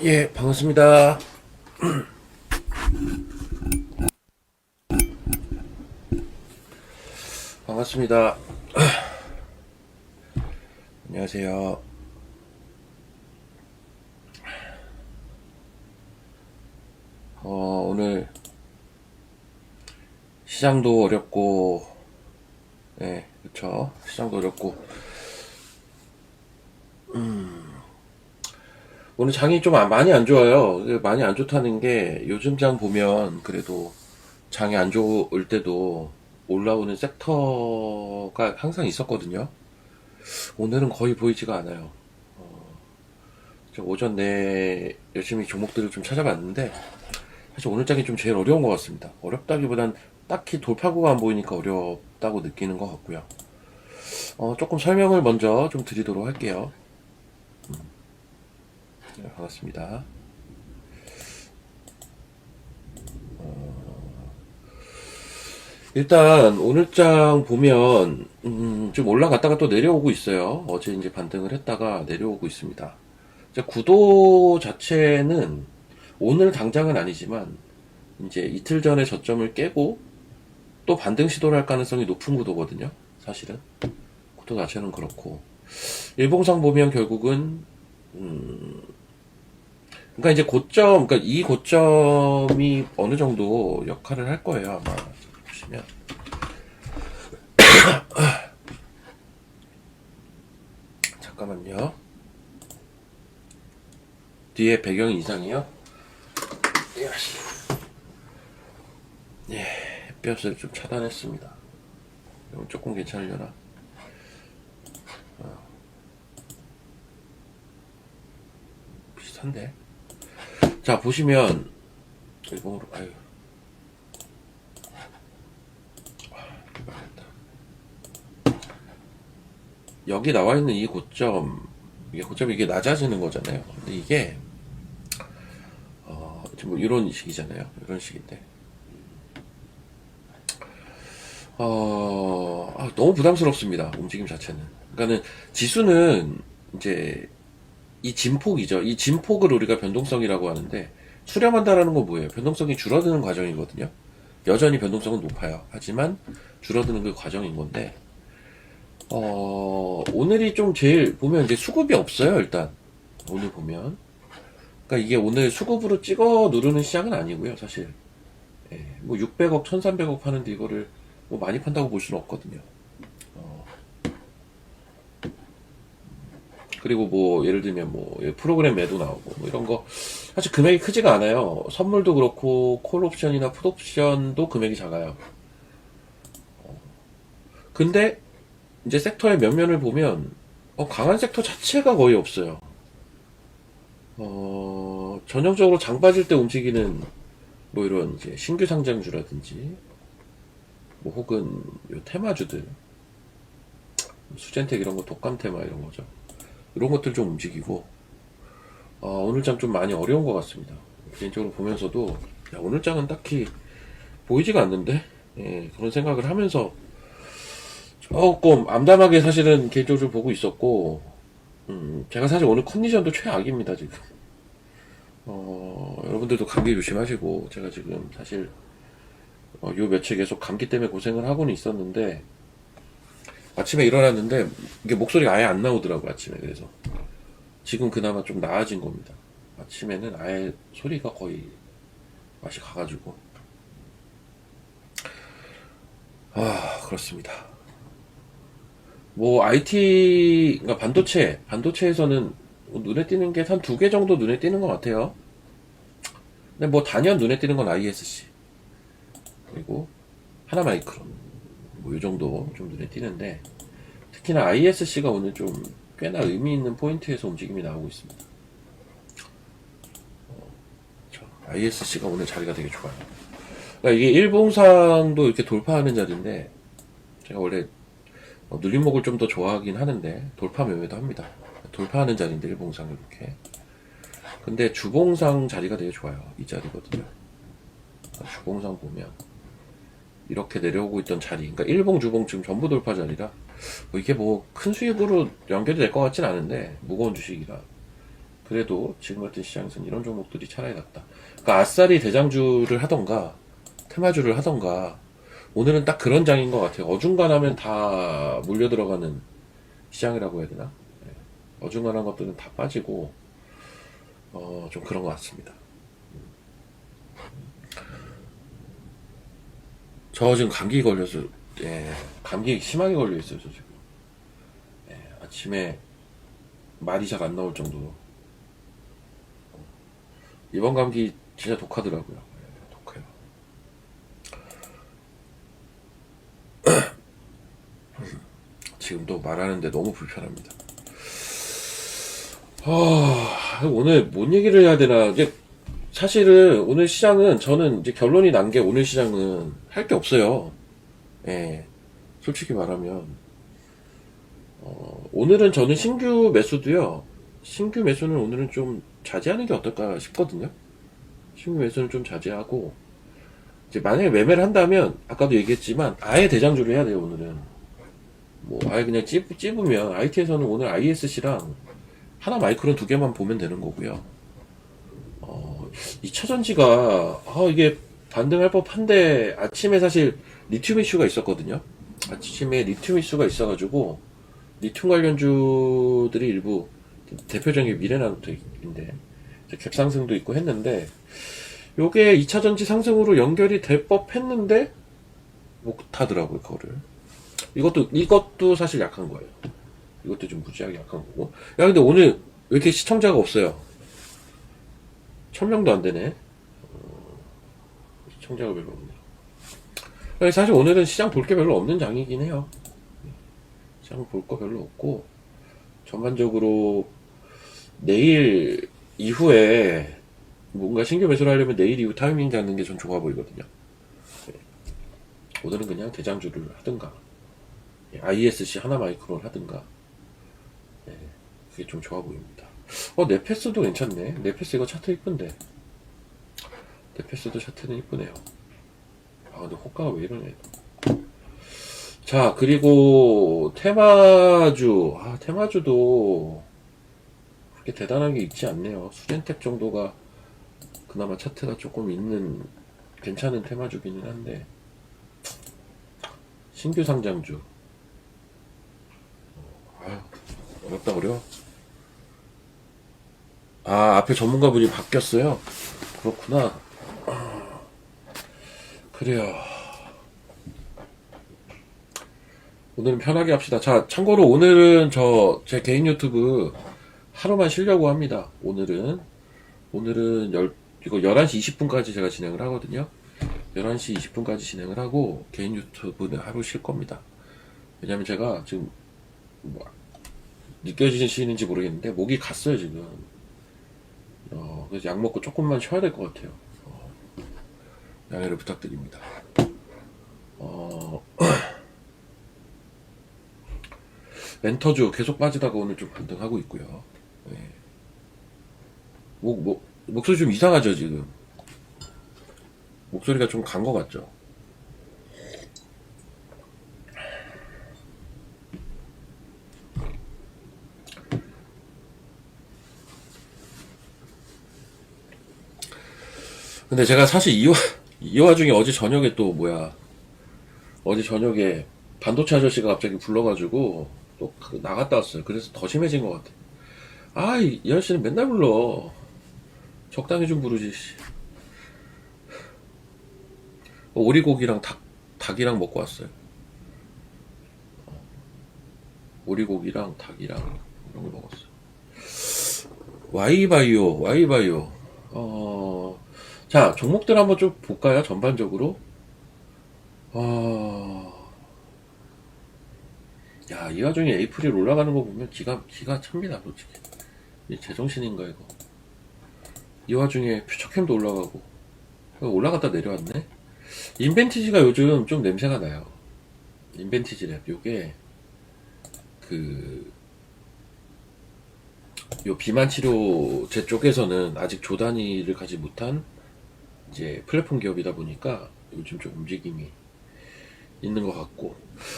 예, 반갑습니다. 반갑습니다. 안녕하세요. 오늘 시장도 어렵고, 네, 그쵸. 시장도 어렵고, 오늘 장이 좀 많이 안 좋아요. 많이 안 좋다는 게 요즘 장 보면 그래도 장이 안 좋을 때도 올라오는 섹터가 항상 있었거든요. 오늘은 거의 보이지가 않아요. 오전 내 열심히 종목들을 좀 찾아봤는데 사실 오늘 장이 좀 제일 어려운 것 같습니다. 어렵다기보단 딱히 돌파구가 안 보이니까 어렵다고 느끼는 것 같고요. 조금 설명을 먼저 좀 드리도록 할게요. 네, 반갑습니다. 일단 오늘 장 보면 좀 올라갔다가 또 내려오고 있어요. 어제 이제 반등을 했다가 내려오고 있습니다. 이제 구도 자체는 오늘 당장은 아니지만 이제 이틀 전에 저점을 깨고 또 반등 시도를 할 가능성이 높은 구도거든요. 사실은 구도 자체는 그렇고 일봉상 보면 결국은 그러니까 이제 고점, 그러니까 이 고점이 어느 정도 역할을 할 거예요. 아마 보시면 잠깐만요. 뒤에 배경이 이상해요. 예, 햇볕을 좀 차단했습니다. 이건 조금 괜찮으려나? 비슷한데. 자, 보시면 일본으로 아유. 여기 나와 있는 이 고점, 이게 고점이 이게 낮아지는 거잖아요. 근데 이게 지금 뭐 이런 식이잖아요. 이런 식인데 너무 부담스럽습니다. 움직임 자체는. 그러니까는 지수는 이제 이 진폭이죠. 이 진폭을 우리가 변동성이라고 하는데 수렴한다라는 건 뭐예요? 변동성이 줄어드는 과정이거든요. 여전히 변동성은 높아요. 하지만 줄어드는 그 과정인 건데 오늘이 좀 제일 보면 이제 수급이 없어요. 일단 오늘 보면 그러니까 이게 오늘 수급으로 찍어 누르는 시장은 아니고요. 사실 뭐 600억, 1300억 파는데 이거를 뭐 많이 판다고 볼 수는 없거든요. 그리고 뭐 예를 들면 뭐 프로그램 매도 나오고 뭐 이런 거 사실 금액이 크지가 않아요. 선물도 그렇고 콜 옵션이나 풋 옵션도 금액이 작아요. 근데 이제 섹터의 면면을 보면 강한 섹터 자체가 거의 없어요. 전형적으로 장 빠질 때 움직이는 뭐 이런 이제 신규 상장주라든지 뭐 혹은 요 테마주들 수젠텍 이런 거 독감 테마 이런 거죠. 이런 것들 좀 움직이고 오늘 장 좀 많이 어려운 것 같습니다. 개인적으로 보면서도 야, 오늘 장은 딱히 보이지가 않는데 그런 생각을 하면서 조금 암담하게 사실은 개인적으로 좀 보고 있었고 제가 사실 오늘 컨디션도 최악입니다 지금. 여러분들도 감기 조심하시고 제가 지금 사실 요 며칠 계속 감기 때문에 고생을 하고는 있었는데 아침에 일어났는데 이게 목소리가 아예 안 나오더라고요 아침에. 그래서 지금 그나마 좀 나아진 겁니다. 아침에는 아예 소리가 거의 맛이 가가지고 그렇습니다. 뭐 IT 그러니까 반도체에서는 눈에 띄는 게 한 두 개 정도 눈에 띄는 것 같아요. 근데 뭐 단연 눈에 띄는 건 ISC 그리고 하나마이크론 뭐 이 정도 좀 눈에 띄는데 특히나 ISC가 오늘 좀 꽤나 의미 있는 포인트에서 움직임이 나오고 있습니다. ISC가 오늘 자리가 되게 좋아요. 그러니까 이게 일봉상도 이렇게 돌파하는 자리인데 제가 원래 눌림목을 좀 더 좋아하긴 하는데 돌파 매매도 합니다. 돌파하는 자리인데 일봉상 이렇게. 근데 주봉상 자리가 되게 좋아요. 이 자리거든요. 주봉상 보면 이렇게 내려오고 있던 자리, 그러니까 일봉, 주봉 지금 전부 돌파 자리라 이게 뭐 큰 수익으로 연결이 될 것 같진 않은데 무거운 주식이라 그래도 지금 같은 시장에서는 이런 종목들이 차라리 낫다. 그러니까 아싸리 대장주를 하던가 테마주를 하던가 오늘은 딱 그런 장인 것 같아요. 어중간하면 다 몰려 들어가는 시장이라고 해야 되나? 어중간한 것들은 다 빠지고 좀 그런 것 같습니다. 저 지금 감기 걸려서 감기 심하게 걸려 있어요. 저 지금 아침에 말이 잘 안 나올 정도로 이번 감기 진짜 독하더라고요. 독해요. 지금도 말하는데 너무 불편합니다. 오늘 뭔 얘기를 해야 되나. 이제 사실은 오늘 시장은 저는 이제 결론이 난 게 오늘 시장은 할 게 없어요. 예. 솔직히 말하면 오늘은 저는 신규 매수도요. 신규 매수는 오늘은 좀 자제하는 게 어떨까 싶거든요. 신규 매수는 좀 자제하고 이제 만약에 매매를 한다면 아까도 얘기했지만 아예 대장주를 해야 돼요. 오늘은 뭐 아예 그냥 찝으면 IT에서는 오늘 ISC랑 하나 마이크론 두 개만 보면 되는 거고요. 2차전지가 이게 반등할 법한데 아침에 사실 리튬 이슈가 있었거든요. 아침에 리튬 이슈가 있어가지고 리튬 관련주들이 일부 대표적인 미래나노텍인데 갭상승도 있고 했는데 요게 2차전지 상승으로 연결이 될 법했는데 못하더라고요. 그거를 이것도 사실 약한 거예요. 이것도 좀 무지하게 약한 거고. 야 근데 오늘 왜 이렇게 시청자가 없어요? 1000명도 안 되네. 시청자가 별로 없네. 사실 오늘은 시장 볼 게 별로 없는 장이긴 해요. 시장 볼 거 별로 없고 전반적으로 내일 이후에 뭔가 신규 매수를 하려면 내일 이후 타이밍 잡는 게 전 좋아 보이거든요. 오늘은 그냥 대장주를 하든가 ISC 하나 마이크론 하든가 그게 좀 좋아 보입니다. 네페스도 괜찮네. 네페스 이거 차트 이쁜데. 네페스도 차트는 이쁘네요. 근데 호가가 왜 이러네. 자, 그리고 테마주. 테마주도 그렇게 대단한 게 있지 않네요. 수젠텍 정도가 그나마 차트가 조금 있는 괜찮은 테마주기는 한데 신규 상장주. 어렵다 어려워. 앞에 전문가분이 바뀌었어요. 그렇구나. 그래요. 오늘은 편하게 합시다. 자, 참고로 오늘은 제 개인 유튜브 하루만 쉬려고 합니다. 오늘은 이거 11시 20분까지 제가 진행을 하거든요. 11시 20분까지 진행을 하고 개인 유튜브는 하루 쉴 겁니다. 왜냐면 제가 지금 느껴지시는지 모르겠는데 목이 갔어요 지금. 그래서 약 먹고 조금만 쉬어야 될 것 같아요. 양해를 부탁드립니다. 멘터주 계속 빠지다가 오늘 좀 반등하고 있고요. 목소리 좀 이상하죠 지금. 목소리가 좀 간 것 같죠. 근데 제가 사실 이 와중에 어제 저녁에 어제 저녁에 반도체 아저씨가 갑자기 불러가지고 또 나갔다 왔어요. 그래서 더 심해진 것 같아. 이 아저씨는 맨날 불러. 적당히 좀 부르지. 오리고기랑 닭이랑 먹고 왔어요. 오리고기랑 닭이랑 이런 걸 먹었어요. 와이바이오. 자, 종목들 한번 좀 볼까요? 전반적으로. 이 와중에 에이프릴 올라가는 거 보면 기가 찹니다, 솔직히. 제정신인가, 이거. 이 와중에 퓨처캠도 올라가고. 올라갔다 내려왔네? 인벤티지가 요즘 좀 냄새가 나요. 인벤티지랩. 요게, 요 비만 치료제 쪽에서는 아직 조 단위를 가지 못한 이제 플랫폼 기업이다 보니까 요즘 좀 움직임이 있는 것 같고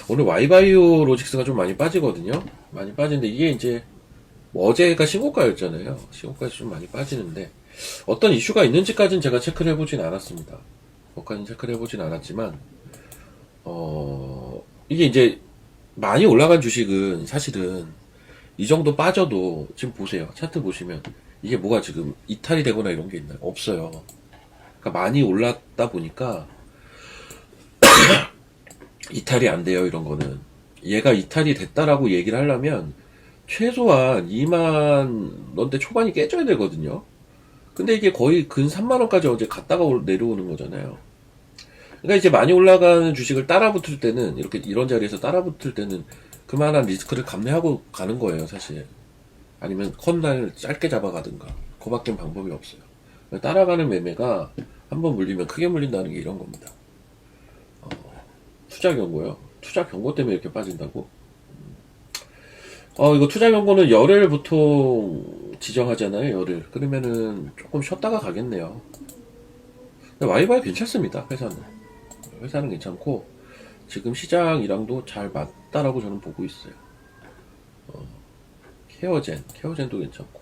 오늘 와이바이오 로직스가 좀 많이 빠지거든요. 많이 빠지는데 이게 이제 뭐 어제가 신고가였잖아요. 신고가에서 좀 많이 빠지는데 어떤 이슈가 있는지까지는 제가 체크를 해보진 않았습니다. 그것까지는 체크를 해보진 않았지만 이게 이제 많이 올라간 주식은 사실은 이 정도 빠져도 지금 보세요. 차트 보시면 이게 뭐가 지금 이탈이 되거나 이런 게 있나요? 없어요. 그러니까 많이 올랐다 보니까 이탈이 안 돼요. 이런 거는 얘가 이탈이 됐다라고 얘기를 하려면 최소한 2만 원대 초반이 깨져야 되거든요. 근데 이게 거의 근 3만 원까지 어제 갔다가 내려오는 거잖아요. 그러니까 이제 많이 올라가는 주식을 따라붙을 때는 이렇게 이런 자리에서 따라붙을 때는 그만한 리스크를 감내하고 가는 거예요, 사실. 아니면 컨날 짧게 잡아가든가. 그밖엔 방법이 없어요. 따라가는 매매가 한번 물리면 크게 물린다는 게 이런 겁니다. 투자 경고요. 투자 경고 때문에 이렇게 빠진다고? 이거 투자 경고는 열흘 보통 지정하잖아요, 열흘. 그러면은 조금 쉬었다가 가겠네요. 근데 와이바이 괜찮습니다, 회사는. 회사는 괜찮고, 지금 시장이랑도 잘 맞다라고 저는 보고 있어요. 케어젠도 괜찮고.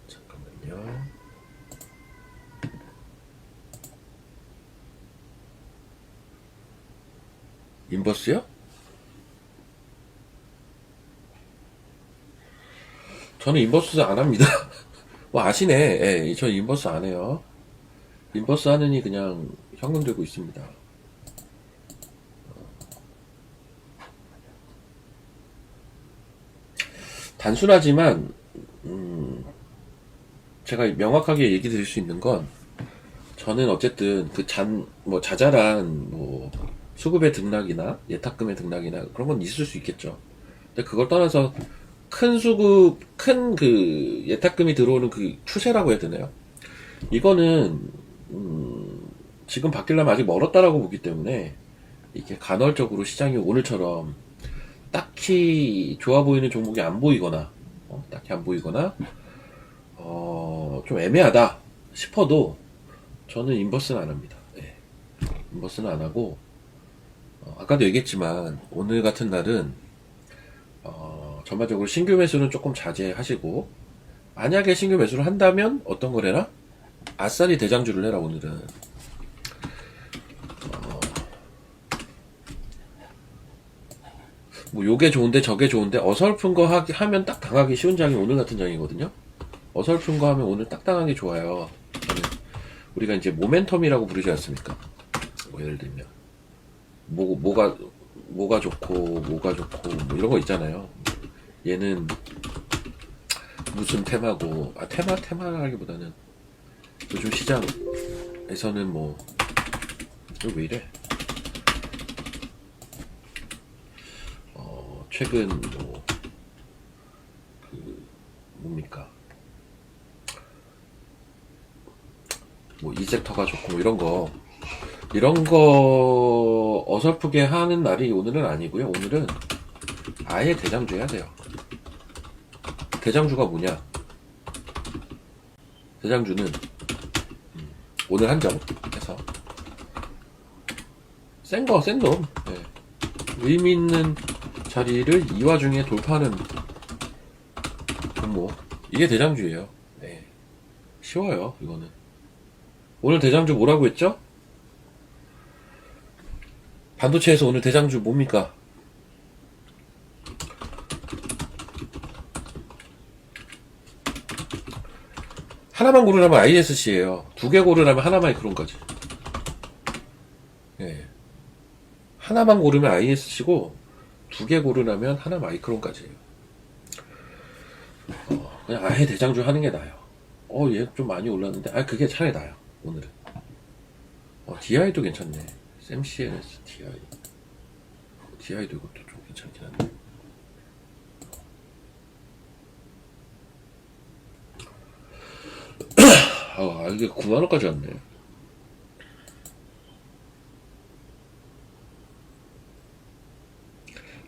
잠깐만요. 인버스요? 저는 인버스 안 합니다. 뭐 아시네. 예, 저 인버스 안 해요. 인버스 하느니 그냥 현금 들고 있습니다. 단순하지만 제가 명확하게 얘기 드릴 수 있는 건 저는 어쨌든 뭐 자잘한 뭐 수급의 등락이나 예탁금의 등락이나 그런 건 있을 수 있겠죠. 근데 그걸 떠나서 큰 수급, 큰 그 예탁금이 들어오는 그 추세라고 해야 되나요? 이거는 지금 바뀌려면 아직 멀었다라고 보기 때문에 이게 간헐적으로 시장이 오늘처럼 딱히 좋아 보이는 종목이 안 보이거나 딱히 안 보이거나 좀 애매하다 싶어도 저는 인버스는 안 합니다. 예. 인버스는 안 하고 아까도 얘기했지만 오늘 같은 날은 전반적으로 신규 매수는 조금 자제하시고 만약에 신규 매수를 한다면 어떤 걸 해라? 아싸리 대장주를 해라. 오늘은 뭐 요게 좋은데 저게 좋은데 어설픈 거 하면 딱 당하기 쉬운 장이 오늘 같은 장이거든요. 어설픈 거 하면 오늘 딱 당하기 좋아요. 우리가 이제 모멘텀이라고 부르지 않습니까? 뭐 예를 들면 뭐가 좋고 뭐가 좋고 뭐 이런 거 있잖아요. 얘는 무슨 테마고 테마라기보다는 요즘 시장에서는 뭐 이거 왜 이래? 최근 뭡니까? 뭐 이 섹터가 좋고 뭐 이런 거 어설프게 하는 날이 오늘은 아니고요. 오늘은 아예 대장주 해야 돼요. 대장주가 뭐냐? 대장주는 오늘 한정 해서 센 놈. 네. 의미 있는 자리를 이 와중에 돌파하는 종목. 이게 대장주예요. 네. 쉬워요, 이거는. 오늘 대장주 뭐라고 했죠? 반도체에서 오늘 대장주 뭡니까? 하나만 고르라면 ISC예요. 두 개 고르라면 하나마이크론까지. 예. 하나만 고르면 ISC고 두 개 고르라면 하나마이크론까지예요. 그냥 아예 대장주 하는 게 나아요. 얘 좀 많이 올랐는데 그게 차라리 나아요. 오늘은. DI도 괜찮네. SMCNS DI도 이것도 좀 괜찮긴 한데. 이게 9만원까지 왔네.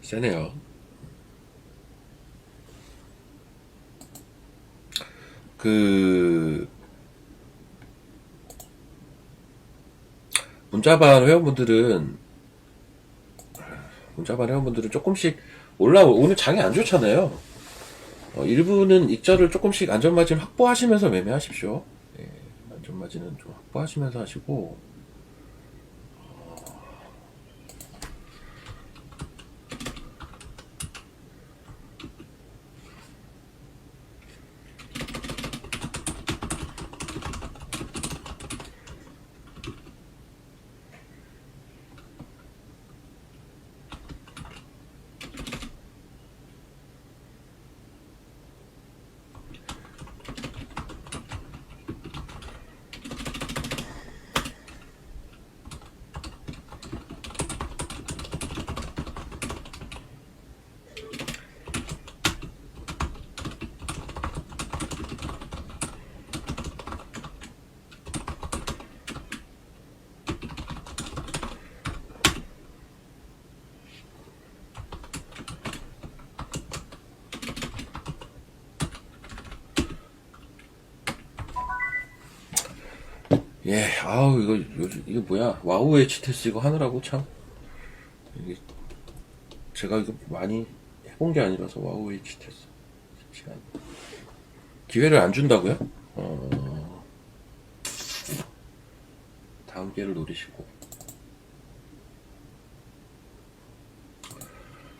세네요. 문자반 회원분들은 조금씩 오늘 장이 안 좋잖아요. 일부는 익절을 조금씩 안전마진 확보하시면서 매매하십시오. 예, 안전마진은 좀 확보하시면서 하시고. 예, 아우, 이거 뭐야. 와우 HTS 이거 하느라고 참. 이게 제가 이거 많이 해본 게 아니라서 와우 HTS. 쉽지가 않네. 기회를 안 준다고요? 다음 기회를 노리시고.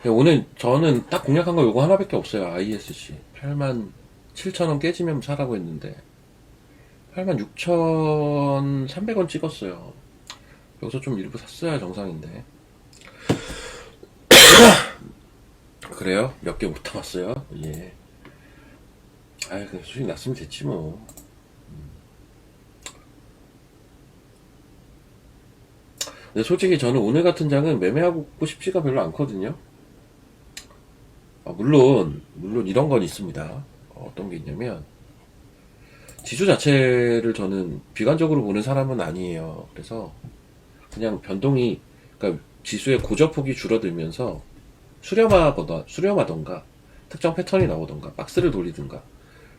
예, 오늘 저는 딱 공략한 거 요거 하나밖에 없어요. ISC. 87,000원 깨지면 사라고 했는데. 86,300원 찍었어요. 여기서 좀 일부 샀어야 정상인데. 그래요? 몇 개 못 담았어요? 예. 아이, 그 수익 났으면 됐지 뭐. 근데 솔직히 저는 오늘 같은 장은 매매하고 싶지가 별로 않거든요. 물론 이런 건 있습니다. 어떤 게 있냐면, 지수 자체를 저는 비관적으로 보는 사람은 아니에요. 그래서 그냥 변동이, 그러니까 지수의 고저폭이 줄어들면서 수렴하던가 특정 패턴이 나오던가 박스를 돌리든가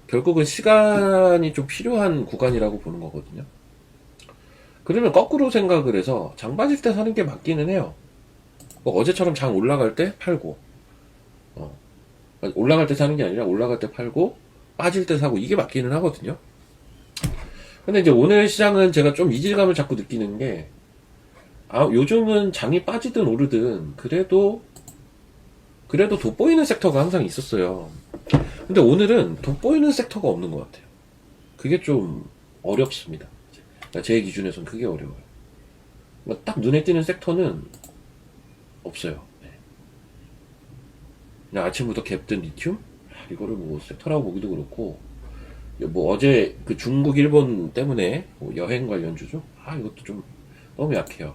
결국은 시간이 좀 필요한 구간이라고 보는 거거든요. 그러면 거꾸로 생각을 해서 장 빠질 때 사는 게 맞기는 해요. 뭐 어제처럼 장 올라갈 때 팔고, 올라갈 때 사는 게 아니라 올라갈 때 팔고 빠질 때 사고, 이게 맞기는 하거든요. 근데 이제 오늘 시장은 제가 좀 이질감을 자꾸 느끼는 게, 요즘은 장이 빠지든 오르든 그래도 돋보이는 섹터가 항상 있었어요. 근데 오늘은 돋보이는 섹터가 없는 것 같아요. 그게 좀 어렵습니다. 그러니까 제 기준에서는 그게 어려워요. 그러니까 딱 눈에 띄는 섹터는 없어요. 네. 그냥 아침부터 갭든 리튬? 이거를 뭐 섹터라고 보기도 그렇고, 뭐 어제 그 중국 일본 때문에 뭐 여행 관련주죠? 이것도 좀 너무 약해요.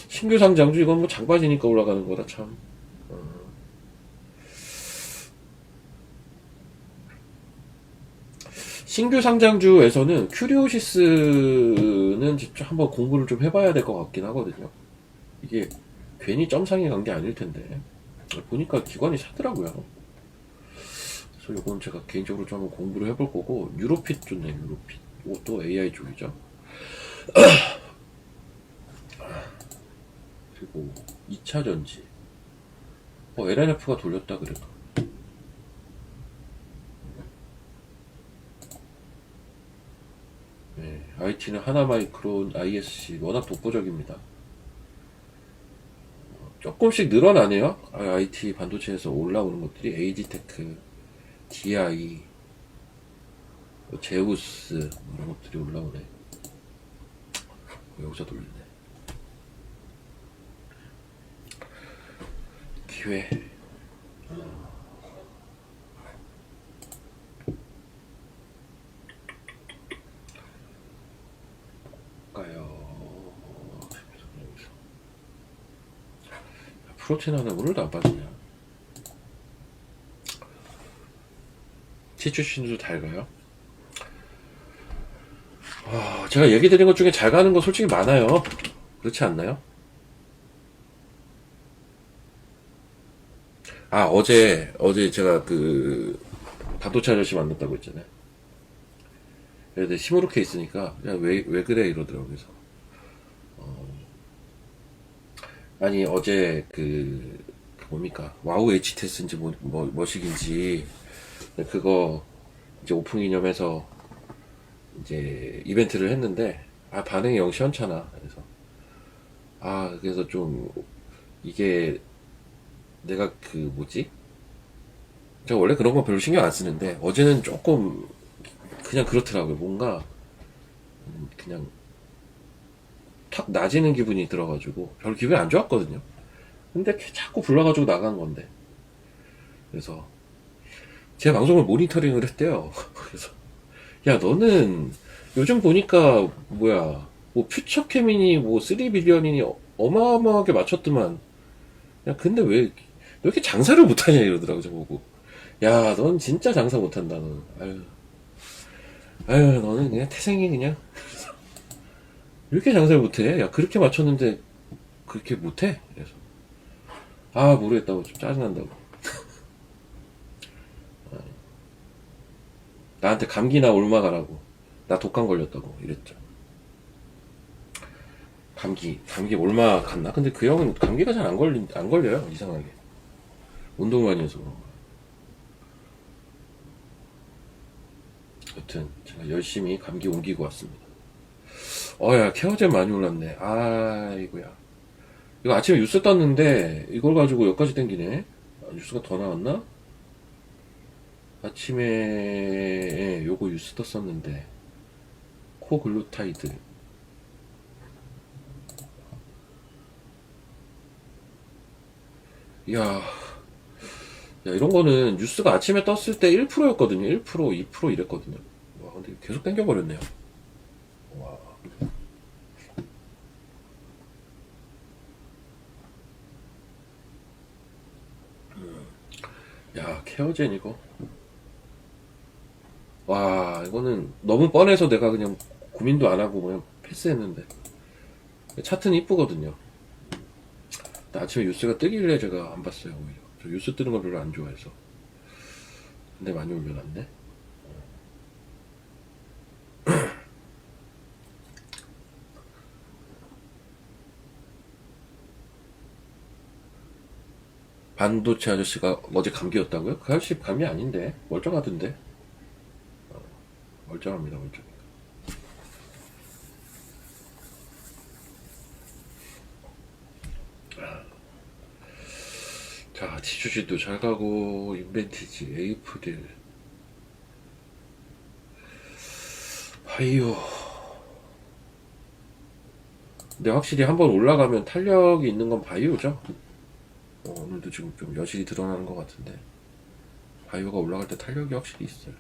신규 상장주, 이건 뭐 장 빠지니까 올라가는 거다 참. 신규 상장주에서는 큐리오시스는 직접 한번 공부를 좀 해봐야 될 것 같긴 하거든요. 이게 괜히 점상에 간 게 아닐 텐데 보니까 기관이 사더라고요. 그래서 이건 제가 개인적으로 좀 한번 공부를 해볼 거고, 유로핏 좋네. 유로핏 이것도 AI 쪽이죠. 그리고 2차전지 LNF가 돌렸다 그래도. 네, IT는 하나마이크론, ISC 워낙 독보적입니다. 조금씩 늘어나네요. IT 반도체에서 올라오는 것들이 AD테크, DI, 제우스 이런 것들이 올라오네. 여기서 돌리네. 기회. 프로틴 하나 오늘도 안 빠지냐? 치추신도 잘 가요? 제가 얘기 드린 것 중에 잘 가는 거 솔직히 많아요. 그렇지 않나요? 어제 제가 그 반도체 아저씨 만났다고 했잖아요. 그래서 시무룩해 있으니까 야, 왜 그래 이러더라고요. 그래서 아니 어제 그 뭡니까 와우 HTS인지 뭐식인지 그거 이제 오픈 기념해서 이제 이벤트를 했는데 아 반응이 영 시원찮아. 그래서 좀 이게 내가 그 뭐지 제가 원래 그런 거 별로 신경 안 쓰는데 어제는 조금 그냥 그렇더라고요. 뭔가 그냥 탁 낮이는 기분이 들어가지고 별로 기분이 안 좋았거든요. 근데 자꾸 불러가지고 나간 건데 그래서 제 방송을 모니터링을 했대요. 그래서 야 너는 요즘 보니까 뭐야 뭐 퓨처케미니 뭐 3빌리언이니 어마어마하게 맞췄더만 야 근데 왜 너 이렇게 장사를 못하냐 이러더라고 저보고. 야 넌 진짜 장사 못한다 넌. 아유 너는 그냥 태생이 그냥 왜 이렇게 장사를 못해. 야 그렇게 맞췄는데 그렇게 못해. 그래서 모르겠다고 좀 짜증난다고. 나한테 감기나 옮아가라고. 나 독감 걸렸다고 이랬죠. 감기 옮아 갔나? 근데 그 형은 감기가 잘 안 걸려요. 이상하게. 운동을 많이 해서 그런 거. 여튼, 제가 열심히 감기 옮기고 왔습니다. 야, 케어제 많이 올랐네. 아이고야. 이거 아침에 뉴스 떴는데, 이걸 가지고 여기까지 땡기네? 뉴스가 더 나왔나? 아침에, 요거 뉴스 떴었는데, 코글루타이드. 이야, 야, 이런 거는 뉴스가 아침에 떴을 때 1%였거든요. 1%, 2% 이랬거든요. 와, 근데 계속 땡겨버렸네요. 와. 야, 케어젠 이거. 와, 이거는 너무 뻔해서 내가 그냥 고민도 안 하고 그냥 패스했는데. 차트는 이쁘거든요. 근데 아침에 뉴스가 뜨길래 제가 안 봤어요, 오히려. 저 뉴스 뜨는 걸 별로 안 좋아해서. 근데 많이 올려놨네. 반도체 아저씨가 어제 감기였다고요? 그 아저씨 감이 아닌데. 멀쩡하던데. 멀쩡합니다, 멀쩡. 자, 지주지도 잘 가고, 인벤티지, 에이프릴, 바이오. 근데 확실히 한번 올라가면 탄력이 있는 건 바이오죠? 오늘도 지금 좀 여실히 드러나는 것 같은데. 바이오가 올라갈 때 탄력이 확실히 있어요.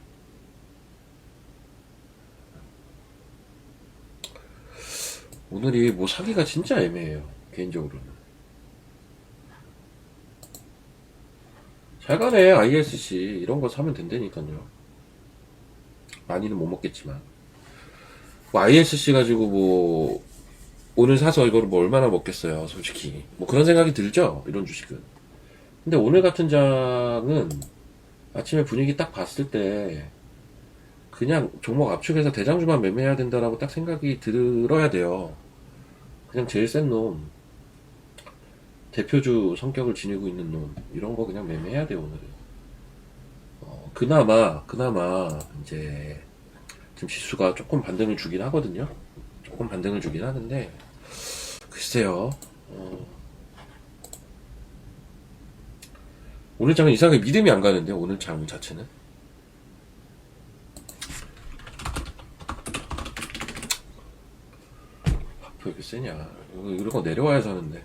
오늘이 뭐 사기가 진짜 애매해요. 개인적으로는. 잘 가네, ISC. 이런 거 사면 된다니까요. 많이는 못 먹겠지만. 뭐 ISC 가지고 뭐, 오늘 사서 이거를 뭐 얼마나 먹겠어요, 솔직히. 뭐 그런 생각이 들죠, 이런 주식은. 근데 오늘 같은 장은 아침에 분위기 딱 봤을 때, 그냥 종목 압축해서 대장주만 매매해야 된다라고 딱 생각이 들어야 돼요. 그냥 제일 센 놈, 대표주 성격을 지니고 있는 놈, 이런 거 그냥 매매해야 돼요, 오늘은. 그나마, 이제, 지금 지수가 조금 반등을 주긴 하거든요. 조금 반등을 주긴 하는데, 글쎄요, 오늘 장은 이상하게 믿음이 안 가는데, 오늘 장 자체는. 왜 이렇게 세냐. 이런 거 내려와야 사는데.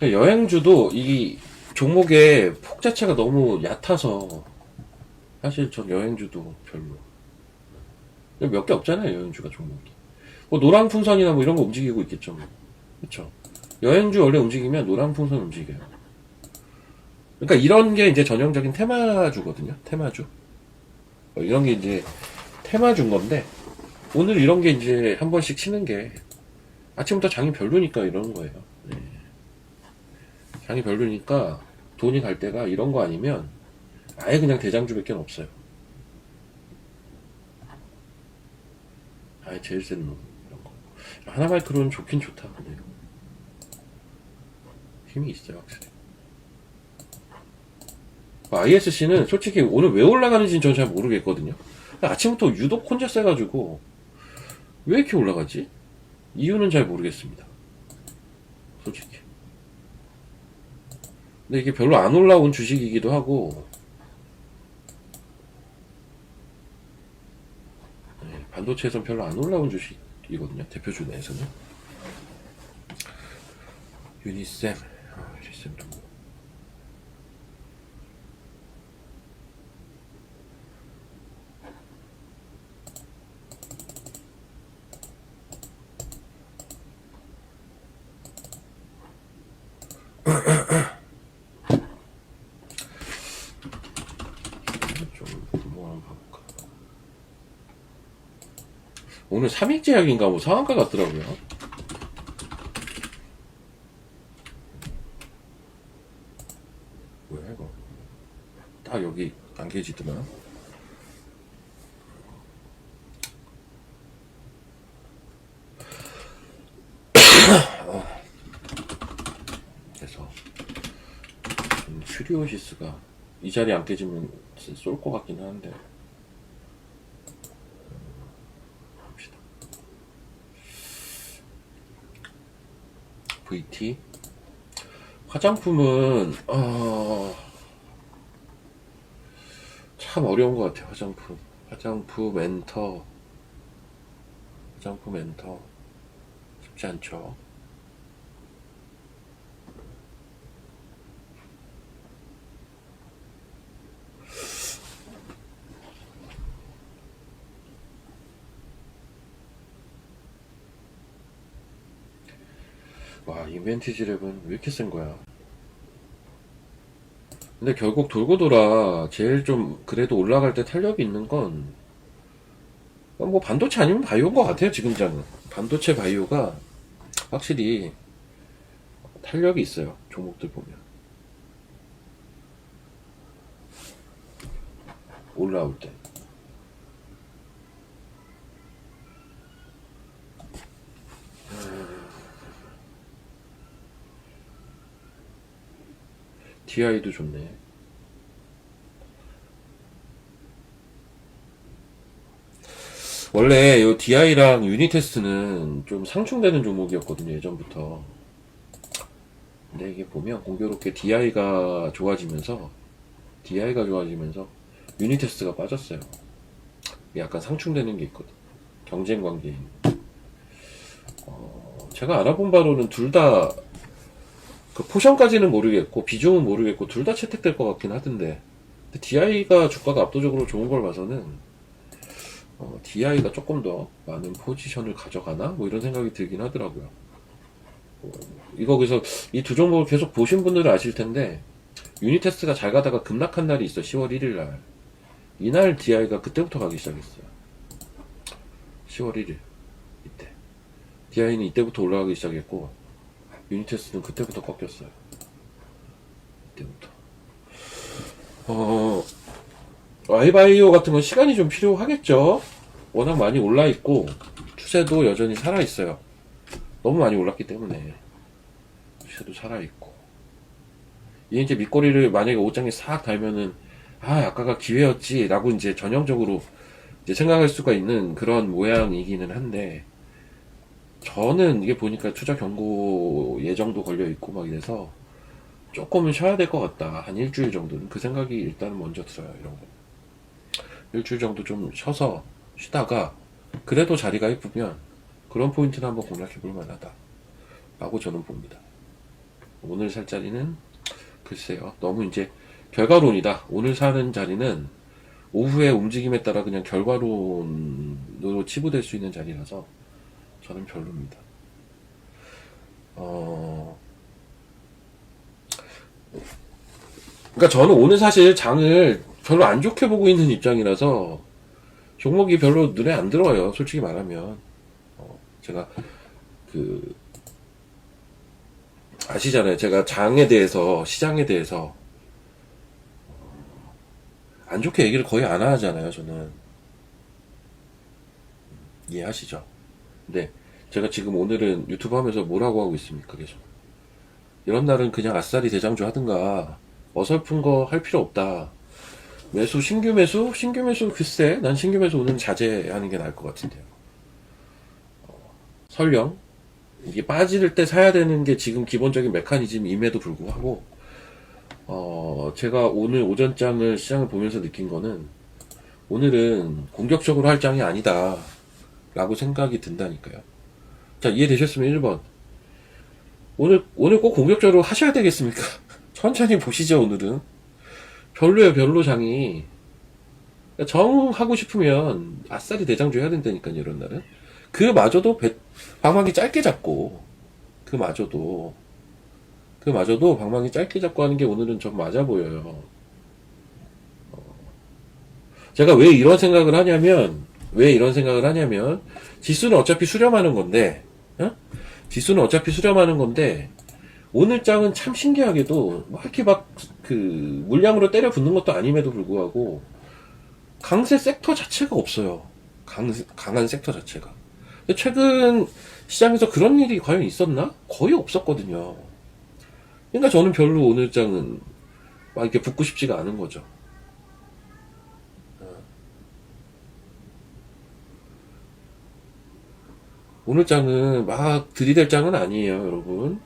여행주도 이 종목의 폭 자체가 너무 얕아서 사실 전 여행주도 별로 몇 개 없잖아요. 여행주가 종목이 뭐 노랑풍선이나 뭐 이런 거 움직이고 있겠죠. 그렇죠. 여행주 원래 움직이면 노랑풍선 움직여요. 그러니까 이런 게 이제 전형적인 테마주거든요. 테마주 이런 게 이제 테마주인 건데 오늘 이런 게 이제 한 번씩 치는 게 아침부터 장이 별로니까 이러는 거예요. 네. 장이 별로니까 돈이 갈 때가 이런 거 아니면 아예 그냥 대장주밖에 없어요. 아예 제일 센 놈, 이런 거. 하나마이크로는 좋긴 좋다. 근데 힘이 있어요, 확실히. ISC는 솔직히 오늘 왜 올라가는지는 저는 잘 모르겠거든요. 아침부터 유독 혼자 세가지고 왜 이렇게 올라가지? 이유는 잘 모르겠습니다, 솔직히. 근데 이게 별로 안 올라온 주식이기도 하고, 네, 반도체에선 별로 안 올라온 주식이거든요, 대표주 내에서는. 유니셈, 유니셈도 뭐. 뭐 한번 봐볼까. 오늘 삼익제약인가 뭐 상한가 같더라고요. 뭐야 이거? 딱 여기 안 깨지더만. 그래서 슈리오시스가 이 자리 안 깨지면 쏠 것 같긴 한데. 봅시다. VT 화장품은 참 어려운 것 같아요. 화장품 엔터 쉽지 않죠. 와, 이벤티지 랩은 왜 이렇게 센 거야? 근데 결국 돌고 돌아 제일 좀 그래도 올라갈 때 탄력이 있는 건 뭐 반도체 아니면 바이오인 것 같아요. 지금 장은 반도체 바이오가 확실히 탄력이 있어요. 종목들 보면 올라올 때. DI도 좋네. 원래 요 DI랑 유니테스트는 좀 상충되는 종목이었거든요, 예전부터. 근데 이게 보면 공교롭게 DI가 좋아지면서 유니테스트가 빠졌어요. 약간 상충되는 게 있거든. 경쟁 관계인. 제가 알아본 바로는 둘 다 그 포션까지는 모르겠고 비중은 모르겠고 둘 다 채택될 것 같긴 하던데. 근데 DI가 주가가 압도적으로 좋은 걸 봐서는 DI가 조금 더 많은 포지션을 가져가나? 뭐 이런 생각이 들긴 하더라고요. 이거 그래서 이 두 종목을 계속 보신 분들은 아실 텐데 유니테스트가 잘 가다가 급락한 날이 있어. 10월 1일 날. 이날 DI가 그때부터 가기 시작했어요. 10월 1일 이때. DI는 이때부터 올라가기 시작했고 유니테스트는 그때부터 꺾였어요. 이때부터. 아이바이오 같은 건 시간이 좀 필요하겠죠. 워낙 많이 올라 있고 추세도 여전히 살아 있어요. 너무 많이 올랐기 때문에 추세도 살아 있고. 이게 이제 밑거리를 만약에 5장에 싹 달면은 아까가 기회였지 라고 이제 전형적으로 이제 생각할 수가 있는 그런 모양이기는 한데, 저는 이게 보니까 투자 경고 예정도 걸려 있고 막 이래서 조금은 쉬어야 될 것 같다. 한 일주일 정도는 그 생각이 일단은 먼저 들어요. 이런 거 일주일 정도 좀 쉬다가 그래도 자리가 예쁘면 그런 포인트는 한번 공략해 볼 만하다 라고 저는 봅니다. 오늘 살 자리는 글쎄요, 너무 이제 결과론이다. 오늘 사는 자리는 오후의 움직임에 따라 그냥 결과론으로 치부될 수 있는 자리라서 저는 별로입니다. 그러니까 저는 오늘 사실 장을 별로 안 좋게 보고 있는 입장이라서 종목이 별로 눈에 안 들어와요. 솔직히 말하면. 제가 아시잖아요. 제가 장에 대해서, 시장에 대해서 안 좋게 얘기를 거의 안 하잖아요, 저는. 이해하시죠? 근데 제가 지금 오늘은 유튜브 하면서 뭐라고 하고 있습니까, 계속. 이런 날은 그냥 아싸리 대장주 하든가, 어설픈 거 할 필요 없다. 매수, 신규 매수? 신규 매수, 글쎄, 난 신규 매수 오늘 자제하는 게 나을 것 같은데요. 설령, 이게 빠질 때 사야 되는 게 지금 기본적인 메커니즘임에도 불구하고, 제가 오늘 오전장을 시장을 보면서 느낀 거는, 오늘은 공격적으로 할 장이 아니다. 라고 생각이 든다니까요. 자, 이해되셨으면 1번. 오늘 꼭 공격적으로 하셔야 되겠습니까? 천천히 보시죠, 오늘은. 별로예요, 별로 장이. 정 하고 싶으면 아싸리 대장주 해야 된다니까요, 이런 날은. 그마저도 방망이 짧게 잡고, 그마저도 방망이 짧게 잡고 하는 게 오늘은 좀 맞아 보여요. 제가 왜 이런 생각을 하냐면, 지수는 어차피 수렴하는 건데, 어? 지수는 어차피 수렴하는 건데, 오늘 장은 참 신기하게도, 막 이렇게 물량으로 때려 붙는 것도 아님에도 불구하고, 강세 섹터 자체가 없어요. 강한 섹터 자체가. 근데 최근 시장에서 그런 일이 과연 있었나? 거의 없었거든요. 그러니까 저는 별로 오늘 장은 막 이렇게 붙고 싶지가 않은 거죠. 오늘 장은 막 들이댈 장은 아니에요, 여러분.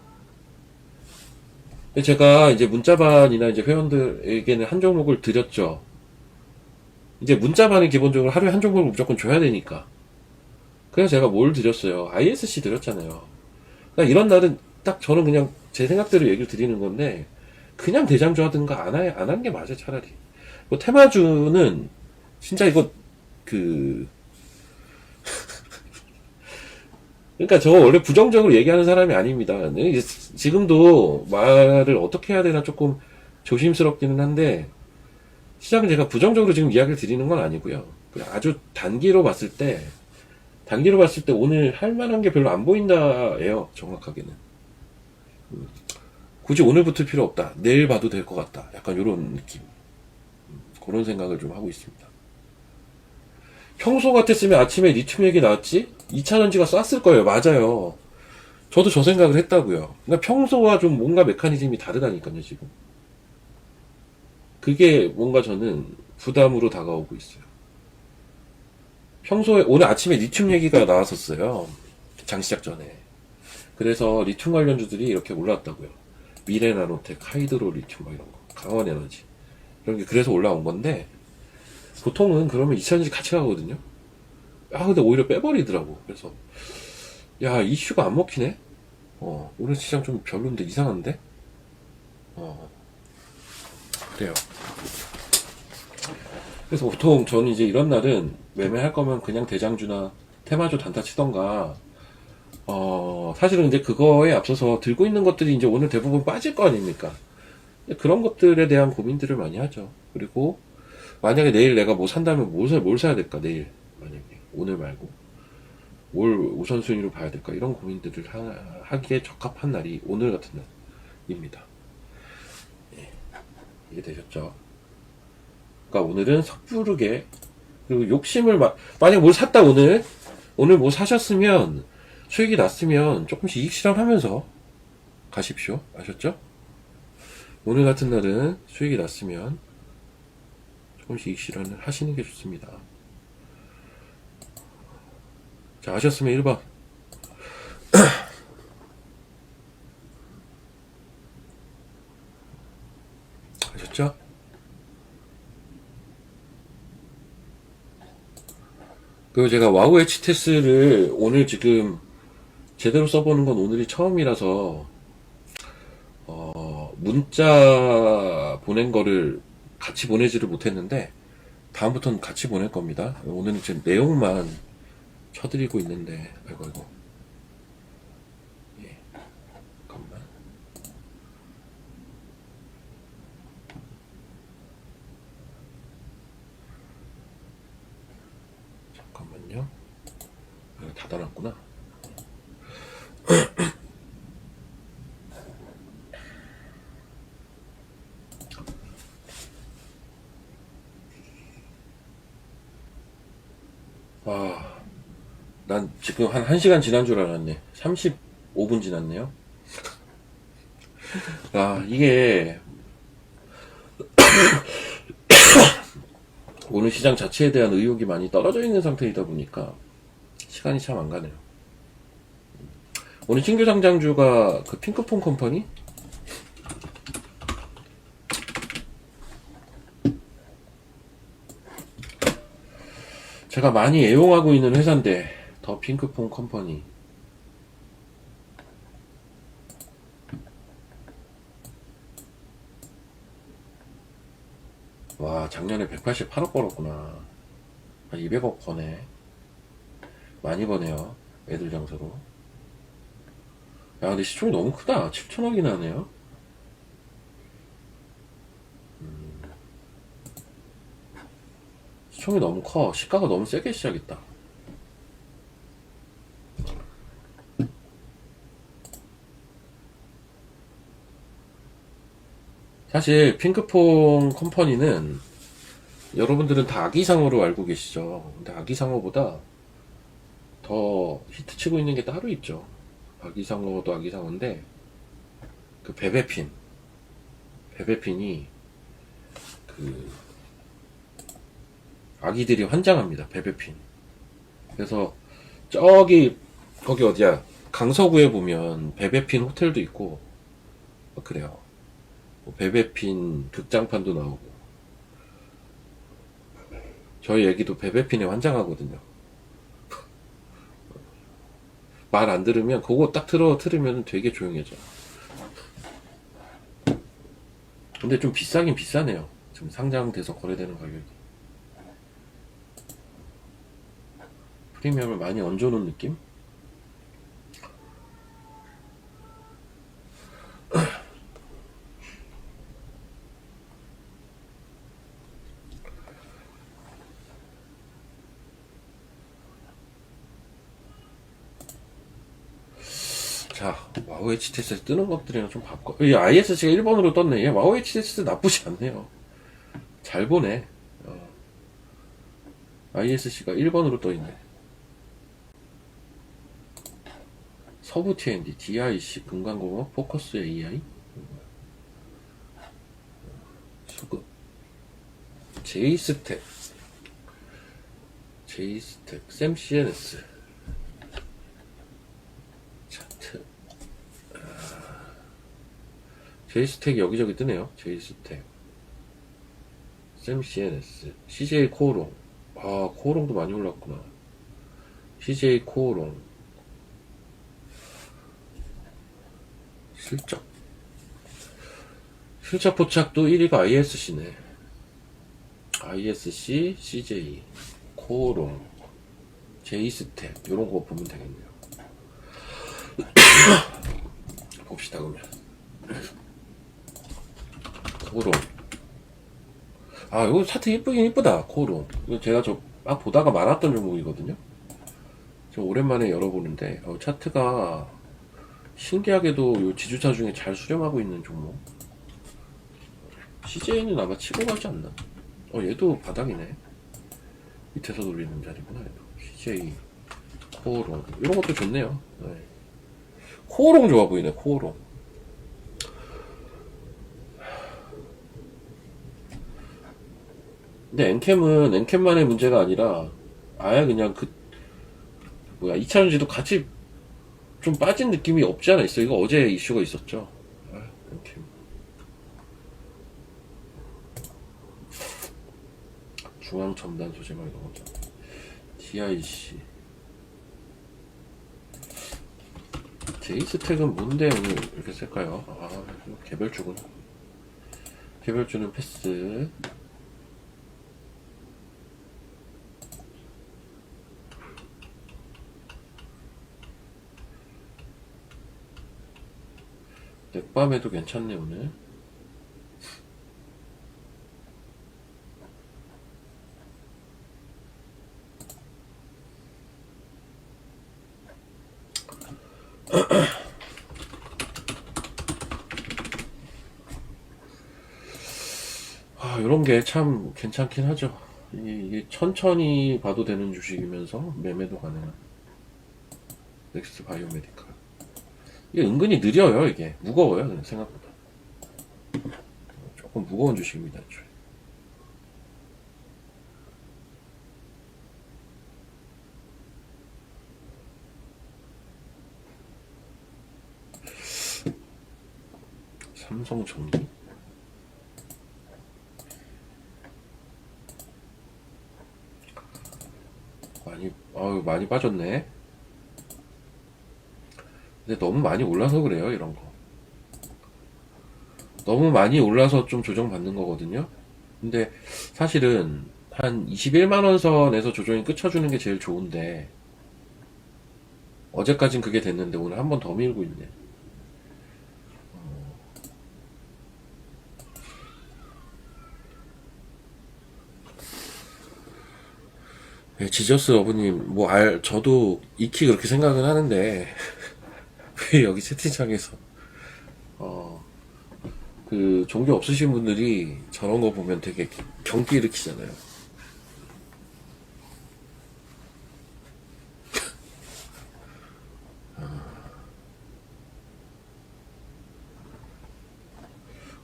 근데 제가 이제 문자반이나 이제 회원들에게는 한 종목을 드렸죠. 이제 문자반은 기본적으로 하루에 한 종목을 무조건 줘야 되니까. 그래서 제가 뭘 드렸어요? ISC 드렸잖아요. 그러니까 이런 날은 딱 저는 그냥 제 생각대로 얘기를 드리는 건데, 그냥 대장주 하든가 안 하는 게 맞아요, 차라리. 뭐 테마주는 진짜 이거 그 그러니까 저 원래 부정적으로 얘기하는 사람이 아닙니다. 지금도 말을 어떻게 해야 되나 조금 조심스럽기는 한데, 시장은 제가 부정적으로 지금 이야기를 드리는 건 아니고요. 아주 단기로 봤을 때 오늘 할 만한 게 별로 안 보인다예요, 정확하게는. 굳이 오늘 붙을 필요 없다. 내일 봐도 될 것 같다. 약간 이런 느낌. 그런 생각을 좀 하고 있습니다. 평소 같았으면 아침에 리튬 얘기 나왔지? 2차전지가 쐈을 거예요. 맞아요. 저도 저 생각을 했다고요. 그러니까 평소와 좀 뭔가 메커니즘이 다르다니까요, 지금. 그게 뭔가 저는 부담으로 다가오고 있어요. 평소에, 오늘 아침에 리튬 얘기가 나왔었어요. 장시작 전에. 그래서 리튬 관련주들이 이렇게 올라왔다고요. 미래나노텍, 하이드로 리튬 막 이런 거. 강원에너지. 이런 게 그래서 올라온 건데, 보통은 그러면 2차전지 같이 가거든요. 근데 오히려 빼버리더라고. 그래서, 야, 이슈가 안 먹히네? 오늘 시장 좀 별론데, 이상한데? 그래요. 그래서 보통 저는 이제 이런 날은 매매할 거면 그냥 대장주나 테마주 단타 치던가, 사실은 이제 그거에 앞서서 들고 있는 것들이 이제 오늘 대부분 빠질 거 아닙니까? 그런 것들에 대한 고민들을 많이 하죠. 그리고 만약에 내일 내가 뭐 산다면 뭘 사야 될까, 내일. 만약에. 오늘 말고. 뭘 우선순위로 봐야 될까, 이런 고민들을 하기에 적합한 날이 오늘 같은 날입니다. 예, 이해되셨죠? 그러니까 오늘은 섣부르게, 그리고 만약에 뭘 샀다, 오늘 뭐 사셨으면, 수익이 났으면 조금씩 이익 실현하면서 가십시오. 아셨죠? 오늘 같은 날은 수익이 났으면 조금씩 이익 실현을 하시는 게 좋습니다. 자, 아셨으면 1번. 아셨죠? 그리고 제가 와우 HTS를 오늘 지금 제대로 써보는 건 오늘이 처음이라서, 문자 보낸 거를 같이 보내지를 못했는데, 다음부터는 같이 보낼 겁니다. 오늘은 지금 내용만 쳐드리고 있는데, 아이고. 예, 잠깐만. 잠깐만요. 닫아놨구나. 지금 한 1시간 지난 줄 알았네. 35분 지났네요. 아, 이게 오늘 시장 자체에 대한 의욕이 많이 떨어져 있는 상태이다 보니까 시간이 참 안 가네요. 오늘 신규 상장주가 그 핑크퐁 컴퍼니? 제가 많이 애용하고 있는 회사인데, 더 핑크퐁 컴퍼니. 와, 작년에 188억 벌었구나. 200억 버네. 많이 버네요. 애들 장사로. 야, 근데 시총이 너무 크다. 7천억이나 하네요. 시총이 너무 커. 시가가 너무 세게 시작했다. 사실 핑크퐁 컴퍼니는 여러분들은 다 아기상어로 알고 계시죠. 근데 아기상어보다 더 히트치고 있는 게 따로 있죠. 아기상어도 아기상어인데 그 베베핀이 그 아기들이 환장합니다. 베베핀. 그래서 거기 어디야, 강서구에 보면 베베핀 호텔도 있고 그래요. 베베핀 극장판도 나오고. 저희 애기도 베베핀에 환장하거든요. 말 안 들으면 그거 딱 틀으면 되게 조용해져. 근데 좀 비싸긴 비싸네요. 지금 상장돼서 거래되는 가격이. 프리미엄을 많이 얹어놓은 느낌? 자, 와우 HTS에서 뜨는 것들이랑 좀 바꿔. 이 ISC가 1번으로 떴네. 얘 와우 HTS 나쁘지 않네요. 잘 보네. ISC가 1번으로 떠있네. 서부 T&D, DIC, 금강공업, 포커스 AI, 수급, 제이스텍, 샘 CNS, 차트. 제이스텍이 여기저기 뜨네요. 제이스텍, 샘 CNS, CJ 코오롱. 아, 코오롱도 많이 올랐구나. CJ 코오롱. 실적 포착도 1위가 ISC네. ISC, CJ, 코오롱, 제이스텍, 요런 거 보면 되겠네요. 봅시다, 그러면. 코오롱. 아, 이거 차트 이쁘긴 이쁘다, 코오롱. 이거 제가 막 보다가 말았던 종목이거든요. 좀 오랜만에 열어보는데, 차트가 신기하게도 요 지주차 중에 잘 수렴하고 있는 종목. CJ는 아마 치고 가지 않나? 얘도 바닥이네. 밑에서 돌리는 자리구나, 얘도. CJ, 코오롱. 이런 것도 좋네요. 네. 코오롱 좋아 보이네, 코오롱. 근데 엔캠만의 문제가 아니라, 아예 그냥 2차전지도 같이 좀 빠진 느낌이 없지 않아 있어. 이거 어제 이슈가 있었죠. 엔캠. 중앙첨단 소재 막 이런 거죠. DIC. 제이스텍은 뭔데 오늘 이렇게 쓸까요? 개별주구나. 개별주는 패스. 넷밤에도 괜찮네 오늘. 이런 게 참 괜찮긴 하죠. 이게 천천히 봐도 되는 주식이면서 매매도 가능한. 넥스트 바이오메디컬. 이게 은근히 느려요. 이게 무거워요. 생각보다 조금 무거운 주식입니다. 애초에. 삼성전기 많이 빠졌네. 근데 너무 많이 올라서 그래요. 이런 거 너무 많이 올라서 좀 조정받는 거거든요. 근데 사실은 한 21만원 선에서 조정이 끝쳐주는 게 제일 좋은데 어제까진 그게 됐는데 오늘 한 번 더 밀고 있네. 네, 지저스 어부님, 저도 익히 그렇게 생각은 하는데, 왜 여기 채팅창에서, 종교 없으신 분들이 저런 거 보면 되게 경기 일으키잖아요.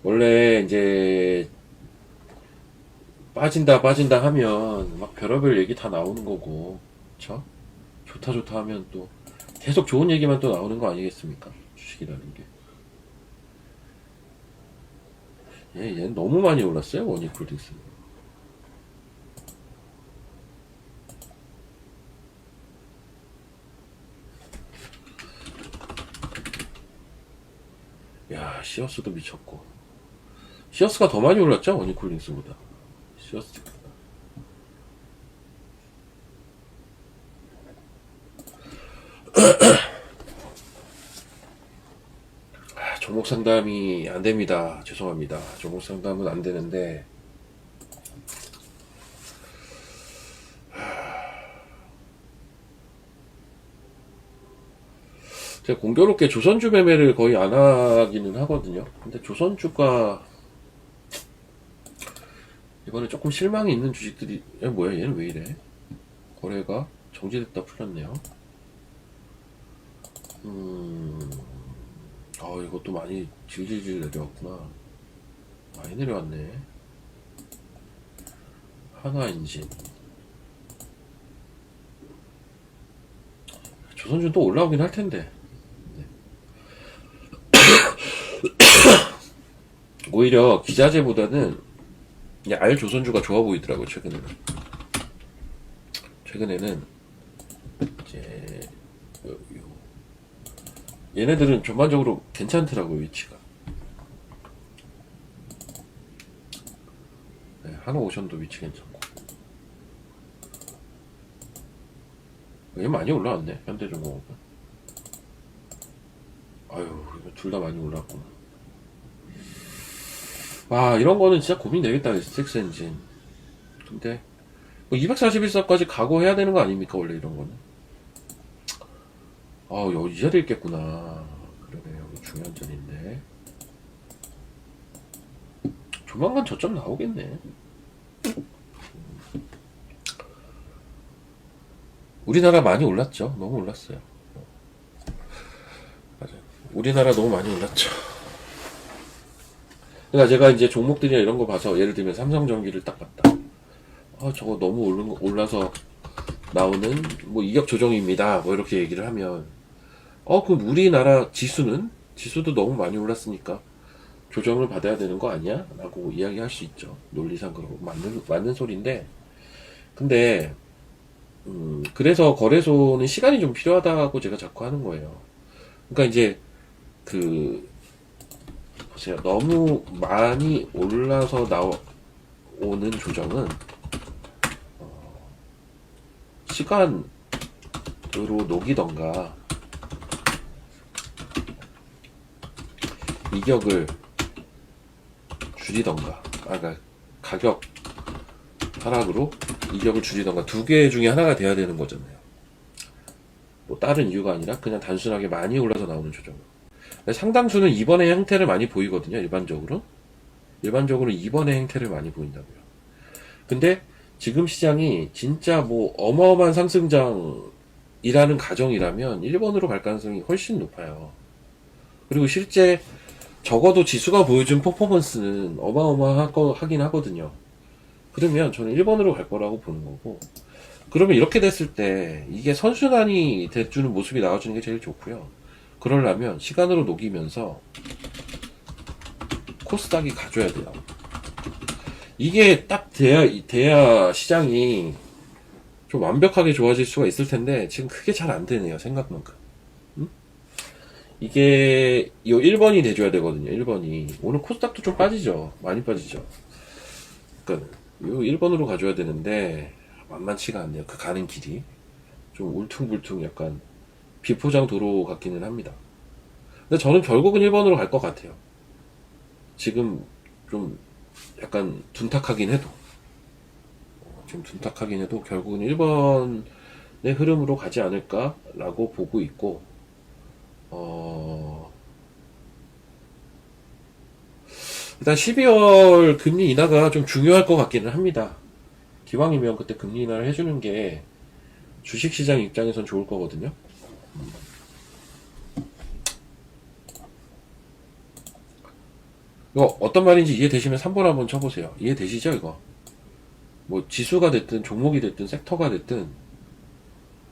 원래 이제 빠진다 하면 막 별의별 얘기 다 나오는 거고, 그쵸? 좋다 하면 또 계속 좋은 얘기만 또 나오는 거 아니겠습니까? 주식이라는 게. 얘는 너무 많이 올랐어요, 원익홀딩스. 야, 시어스도 미쳤고. 시어스가 더 많이 올랐죠, 원익홀딩스보다. 시어스. 종목 상담이 안 됩니다. 죄송합니다. 종목 상담은 안 되는데, 제가 공교롭게 조선주 매매를 거의 안 하기는 하거든요. 근데 조선주가 이번에 조금 실망이 있는 주식들이, 뭐야, 얘는 왜 이래? 거래가 정지됐다 풀렸네요. 이것도 많이 질질질 내려왔구나. 많이 내려왔네. 하나엔진. 조선주는 또 올라오긴 할 텐데. 네. 오히려 기자재보다는 그냥 알 조선주가 좋아 보이더라고요, 최근에는 이제 얘네들은 전반적으로 괜찮더라고요, 위치가. 네, 한오오션도 위치 괜찮고. 얘 많이 올라왔네, 현대중공업은. 둘 다 많이 올랐구나. 이런 거는 진짜 고민되겠다, STX 엔진. 근데, 241선까지 각오해야 되는 거 아닙니까, 원래 이런 거는. 여기 이 자리에 있겠구나. 그러네, 여기 중요한 자리인데. 조만간 저점 나오겠네. 우리나라 많이 올랐죠. 너무 올랐어요. 맞아요. 우리나라 너무 많이 올랐죠. 그러니까 제가 이제 종목들이나 이런 거 봐서 예를 들면 삼성전기를 딱 봤다. 저거 너무 올라서 나오는 뭐 이격 조정입니다. 뭐 이렇게 얘기를 하면 그럼 우리나라 지수도 너무 많이 올랐으니까 조정을 받아야 되는 거 아니야? 라고 이야기할 수 있죠. 논리상 그러고 맞는 소리인데, 근데 그래서 거래소는 시간이 좀 필요하다고 제가 자꾸 하는 거예요. 그러니까 이제 보세요. 너무 많이 올라서 나오는 조정은 시간으로 녹이던가 이격을 줄이던가, 그러니까 가격 하락으로 이격을 줄이던가 두 개 중에 하나가 돼야 되는 거잖아요. 뭐 다른 이유가 아니라 그냥 단순하게 많이 올라서 나오는 조정. 상당수는 이번의 형태를 많이 보이거든요. 일반적으로 2번의 행태를 많이 보인다고요. 근데 지금 시장이 진짜 뭐 어마어마한 상승장을 이라는 가정이라면 1번으로 갈 가능성이 훨씬 높아요. 그리고 실제 적어도 지수가 보여준 퍼포먼스는 어마어마하긴 하거든요. 그러면 저는 1번으로 갈 거라고 보는 거고, 그러면 이렇게 됐을 때 이게 선순환이 돼주는 모습이 나와주는 게 제일 좋고요. 그러려면 시간으로 녹이면서 코스닥이 가줘야 돼요. 이게 딱 돼야 시장이 좀 완벽하게 좋아질 수가 있을 텐데 지금 그게 잘 안 되네요. 생각만큼. 이게 요 1번이 돼줘야 되거든요. 1번이 오늘 코스닥도 좀 빠지죠. 많이 빠지죠. 그러니까 요 1번으로 가줘야 되는데 만만치가 않네요. 그 가는 길이 좀 울퉁불퉁 약간 비포장 도로 같기는 합니다. 근데 저는 결국은 1번으로 갈 것 같아요. 지금 좀 약간 둔탁하긴 해도 결국은 1번의 흐름으로 가지 않을까라고 보고 있고, 일단 12월 금리 인하가 좀 중요할 것 같기는 합니다. 기왕이면 그때 금리 인하를 해주는 게 주식시장 입장에선 좋을 거거든요. 이거 어떤 말인지 이해되시면 3번 한번 쳐보세요. 이해되시죠 이거? 뭐 지수가 됐든 종목이 됐든 섹터가 됐든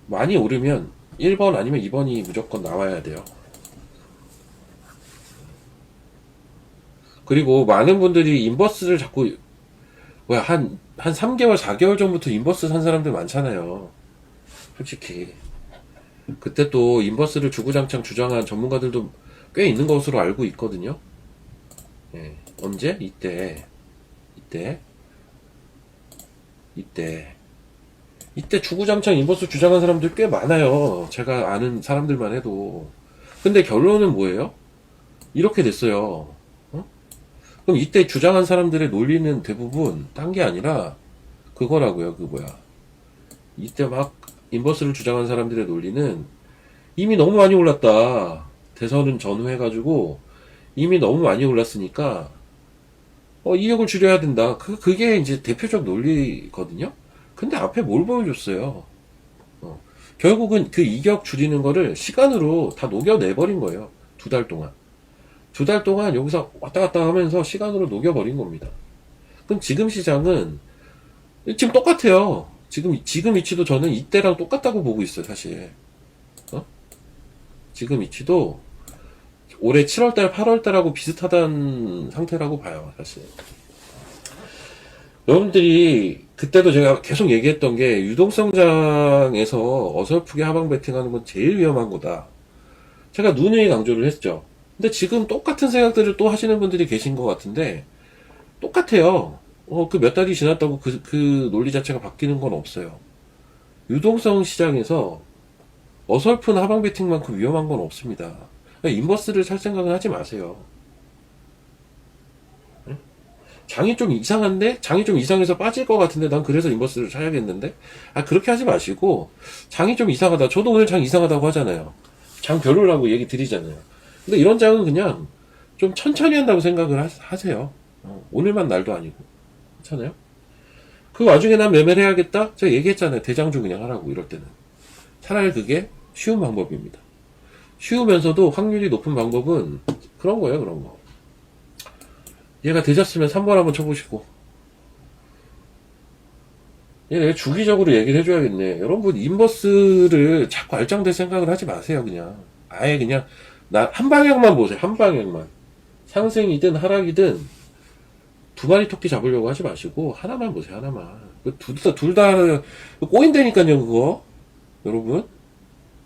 많이 오르면 1번 아니면 2번이 무조건 나와야 돼요. 그리고 많은 분들이 인버스를 자꾸 한 3개월 4개월 전부터 인버스 산 사람들 많잖아요. 솔직히 그때 또 인버스를 주구장창 주장한 전문가들도 꽤 있는 것으로 알고 있거든요. 예. 언제? 이때 주구장창 인버스 주장한 사람들 꽤 많아요. 제가 아는 사람들만 해도. 근데 결론은 뭐예요? 이렇게 됐어요. 어? 그럼 이때 주장한 사람들의 논리는 대부분 딴 게 아니라 그거라고요. 이때 막 인버스를 주장한 사람들의 논리는 이미 너무 많이 올랐다. 대선은 전후해가지고 이미 너무 많이 올랐으니까 이익을 줄여야 된다. 그게 이제 대표적 논리거든요. 근데 앞에 뭘 보여줬어요? 결국은 그 이격 줄이는 거를 시간으로 다 녹여내버린 거예요. 2달 동안. 2달 동안 여기서 왔다 갔다 하면서 시간으로 녹여버린 겁니다. 그럼 지금 시장은 지금 똑같아요. 지금 위치도 저는 이때랑 똑같다고 보고 있어요, 사실. 지금 위치도 올해 7월달, 8월달하고 비슷하다는 상태라고 봐요, 사실. 여러분들이 그때도 제가 계속 얘기했던 게 유동성장에서 어설프게 하방 베팅하는 건 제일 위험한 거다. 제가 누누이 강조를 했죠. 근데 지금 똑같은 생각들을 또 하시는 분들이 계신 것 같은데 똑같아요. 그 몇 달이 지났다고 그 논리 자체가 바뀌는 건 없어요. 유동성 시장에서 어설픈 하방 베팅만큼 위험한 건 없습니다. 인버스를 살 생각은 하지 마세요. 장이 좀 이상한데? 장이 좀 이상해서 빠질 것 같은데 난 그래서 인버스를 사야겠는데? 그렇게 하지 마시고 장이 좀 이상하다. 저도 오늘 장 이상하다고 하잖아요. 장 별로라고 얘기 드리잖아요. 근데 이런 장은 그냥 좀 천천히 한다고 생각을 하세요. 오늘만 날도 아니고. 그렇잖아요? 그 와중에 난 매매를 해야겠다? 제가 얘기했잖아요. 대장주 그냥 하라고 이럴 때는. 차라리 그게 쉬운 방법입니다. 쉬우면서도 확률이 높은 방법은 그런 거예요. 그런 거. 얘가 되셨으면 3번 한번 쳐보시고. 얘 주기적으로 얘기를 해줘야겠네. 여러분 인버스를 자꾸 알짱될 생각을 하지 마세요. 그냥 아예 그냥 한 방향만 보세요. 한 방향만. 상승이든 하락이든 두 마리 토끼 잡으려고 하지 마시고 하나만 보세요. 하나만. 둘 다 꼬인다니까요. 그거 여러분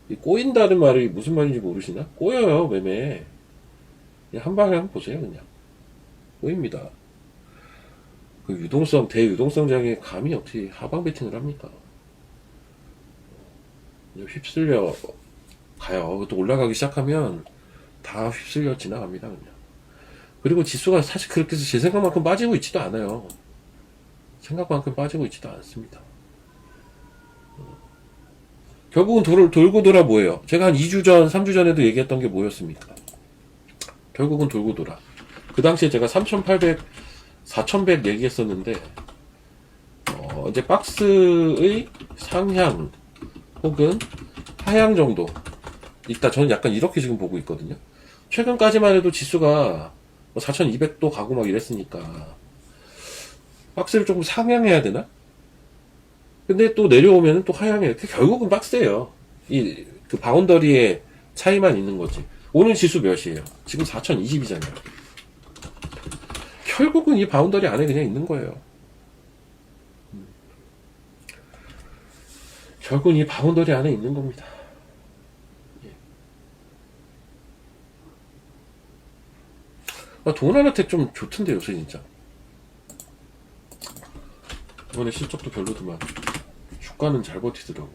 이 꼬인다는 말이 무슨 말인지 모르시나? 꼬여요. 매매. 그냥 한 방향 보세요. 그냥 꼬입니다. 그 대유동성 장에 감히 어떻게 하방 베팅을 합니까? 휩쓸려 가요. 또 올라가기 시작하면 다 휩쓸려 지나갑니다. 그냥. 그리고 지수가 사실 그렇게 해서 제 생각만큼 빠지고 있지도 않아요. 생각만큼 빠지고 있지도 않습니다. 결국은 돌고 돌아 뭐예요? 제가 한 2주 전, 3주 전에도 얘기했던 게 뭐였습니까? 결국은 돌고 돌아. 그 당시에 제가 3,800, 4,100 얘기했었는데, 이제 박스의 상향 혹은 하향 정도 있다. 저는 약간 이렇게 지금 보고 있거든요. 최근까지만 해도 지수가 4200도 가고 막 이랬으니까 박스를 조금 상향해야 되나? 근데 또 내려오면 또 하향해. 결국은 박스예요. 그 바운더리의 차이만 있는 거지. 오늘 지수 몇이에요? 지금 4020이잖아요. 결국은 이 바운더리 안에 그냥 있는 거예요. 결국은 이 바운더리 안에 있는 겁니다. 동원하나텍 좀 좋던데 요새 진짜. 이번에 실적도 별로더만 주가는 잘 버티더라고.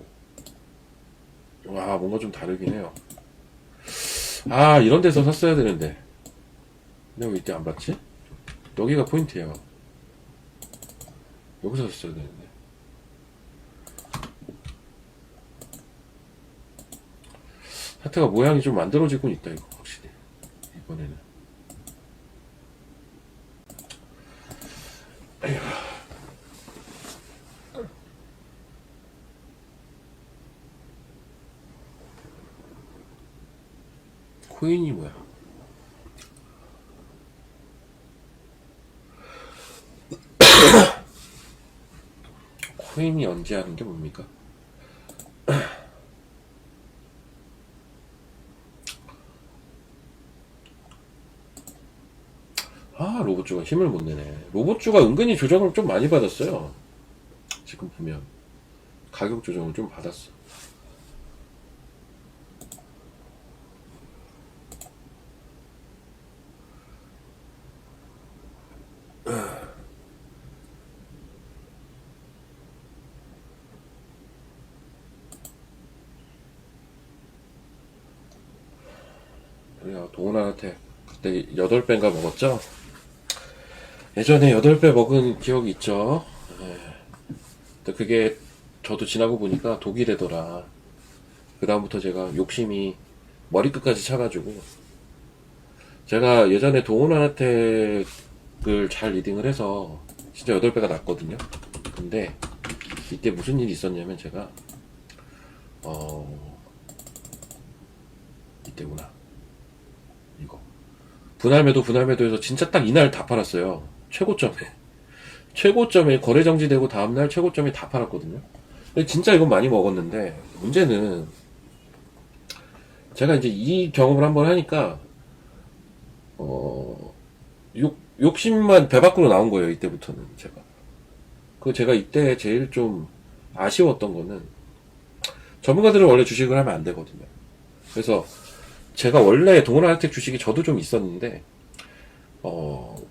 와, 뭔가 좀 다르긴 해요. 아, 이런 데서 샀어야 되는데 내가 왜 이때 안 봤지? 여기가 포인트예요. 여기서 샀어야 되는데. 하트가 모양이 좀 만들어지고 있다 이거 확실히 이번에는. 에휴. 코인이 뭐야? 코인이 언제 하는 게 뭡니까? 아, 로봇주가 힘을 못 내네. 로봇주가 은근히 조정을 좀 많이 받았어요. 지금 보면 가격 조정을 좀 받았어. 그래요. 동원한테 그때 8배인가 먹었죠? 예전에 8배 먹은 기억이 있죠? 예. 근데 그게 저도 지나고 보니까 독이 되더라. 그다음부터 제가 욕심이 머리끝까지 차가지고 제가 예전에 동원한테를 잘 리딩을 해서 진짜 8배가 났거든요. 근데 이때 무슨 일이 있었냐면 제가 이때구나. 이거 분할매도해서 진짜 딱 이날 다 팔았어요. 최고점에 거래 정지되고 다음날 최고점에 다 팔았거든요. 근데 진짜 이건 많이 먹었는데 문제는 제가 이제 이 경험을 한번 하니까 욕심만 배 밖으로 나온 거예요. 이때부터는 제가 이때 제일 좀 아쉬웠던 거는 전문가들은 원래 주식을 하면 안 되거든요. 그래서 제가 원래 동원할텍 주식이 저도 좀 있었는데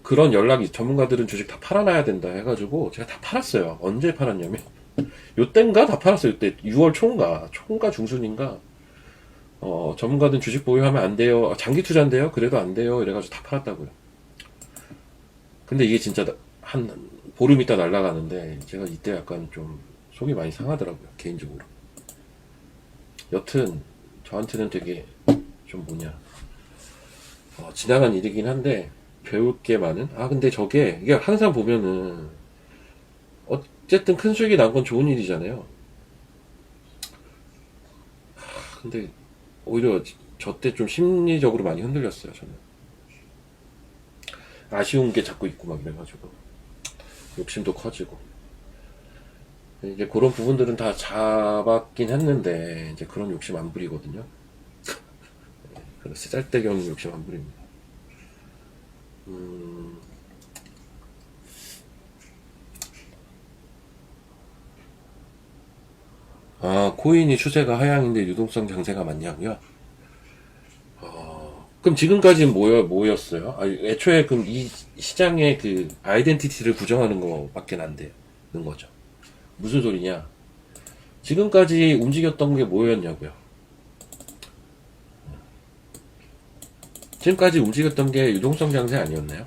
그런 연락이 전문가들은 주식 다 팔아놔야 된다 해가지고 제가 다 팔았어요. 언제 팔았냐면 요땐가 다 팔았어요. 요때 6월 초인가 중순인가 전문가들은 주식 보유하면 안 돼요. 장기 투자인데요. 그래도 안 돼요. 이래가지고 다 팔았다고요. 근데 이게 진짜 한 보름 있다 날아가는데 제가 이때 약간 좀 속이 많이 상하더라고요. 개인적으로. 여튼 저한테는 되게 좀 지나간 일이긴 한데 배울 게 많은. 근데 이게 항상 보면은 어쨌든 큰 수익이 난 건 좋은 일이잖아요. 근데 오히려 저 때 좀 심리적으로 많이 흔들렸어요. 저는 아쉬운 게 자꾸 있고 막 이래가지고 욕심도 커지고 이제 그런 부분들은 다 잡았긴 했는데 이제 그런 욕심 안 부리거든요. 그런 쓰잘데기 욕심 안 부립니다. 코인이 추세가 하향인데 유동성 장세가 많냐고요? 그럼 지금까지 뭐였어요? 애초에 그럼 이 시장의 그 아이덴티티를 부정하는 거밖에 안 되는 거죠. 무슨 소리냐? 지금까지 움직였던 게 뭐였냐고요? 지금까지 움직였던 게 유동성 장세 아니었나요?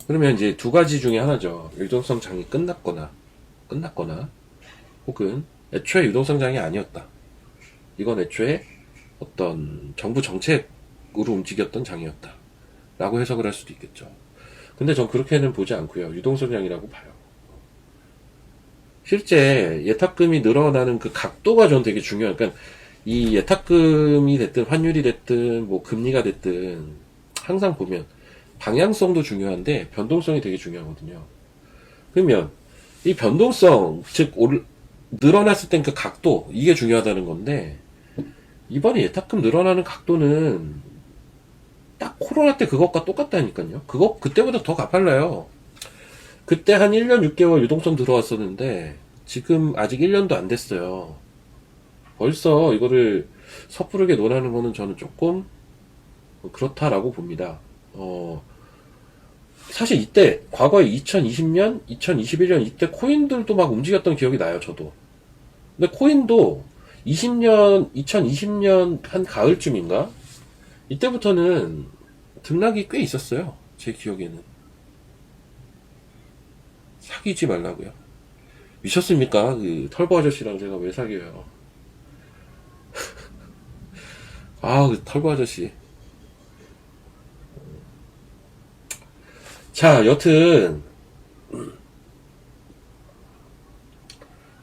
그러면 이제 두 가지 중에 하나죠. 유동성 장이 끝났거나 혹은 애초에 유동성 장이 아니었다. 이건 애초에 어떤 정부 정책으로 움직였던 장이었다. 라고 해석을 할 수도 있겠죠. 근데 전 그렇게는 보지 않고요. 유동성 장이라고 봐요. 실제 예탁금이 늘어나는 그 각도가 전 되게 중요해요. 그러니까 이 예탁금이 됐든 환율이 됐든 뭐 금리가 됐든 항상 보면 방향성도 중요한데 변동성이 되게 중요하거든요. 그러면 이 변동성, 즉 늘어났을 땐 그 각도, 이게 중요하다는 건데 이번에 예탁금 늘어나는 각도는 딱 코로나 때 그것과 똑같다니까요. 그때보다 더 가팔라요. 그때 한 1년 6개월 유동성 들어왔었는데 지금 아직 1년도 안 됐어요. 벌써 이거를 섣부르게 논하는 거는 저는 조금 그렇다라고 봅니다. 사실 이때 과거에 2020년, 2021년 이때 코인들도 막 움직였던 기억이 나요, 저도. 근데 코인도 2020년 한 가을쯤인가? 이때부터는 등락이 꽤 있었어요. 제 기억에는. 사귀지 말라고요. 미쳤습니까? 그 털보 아저씨랑 제가 왜 사귀어요? 아, 그 털보 아저씨. 자, 여튼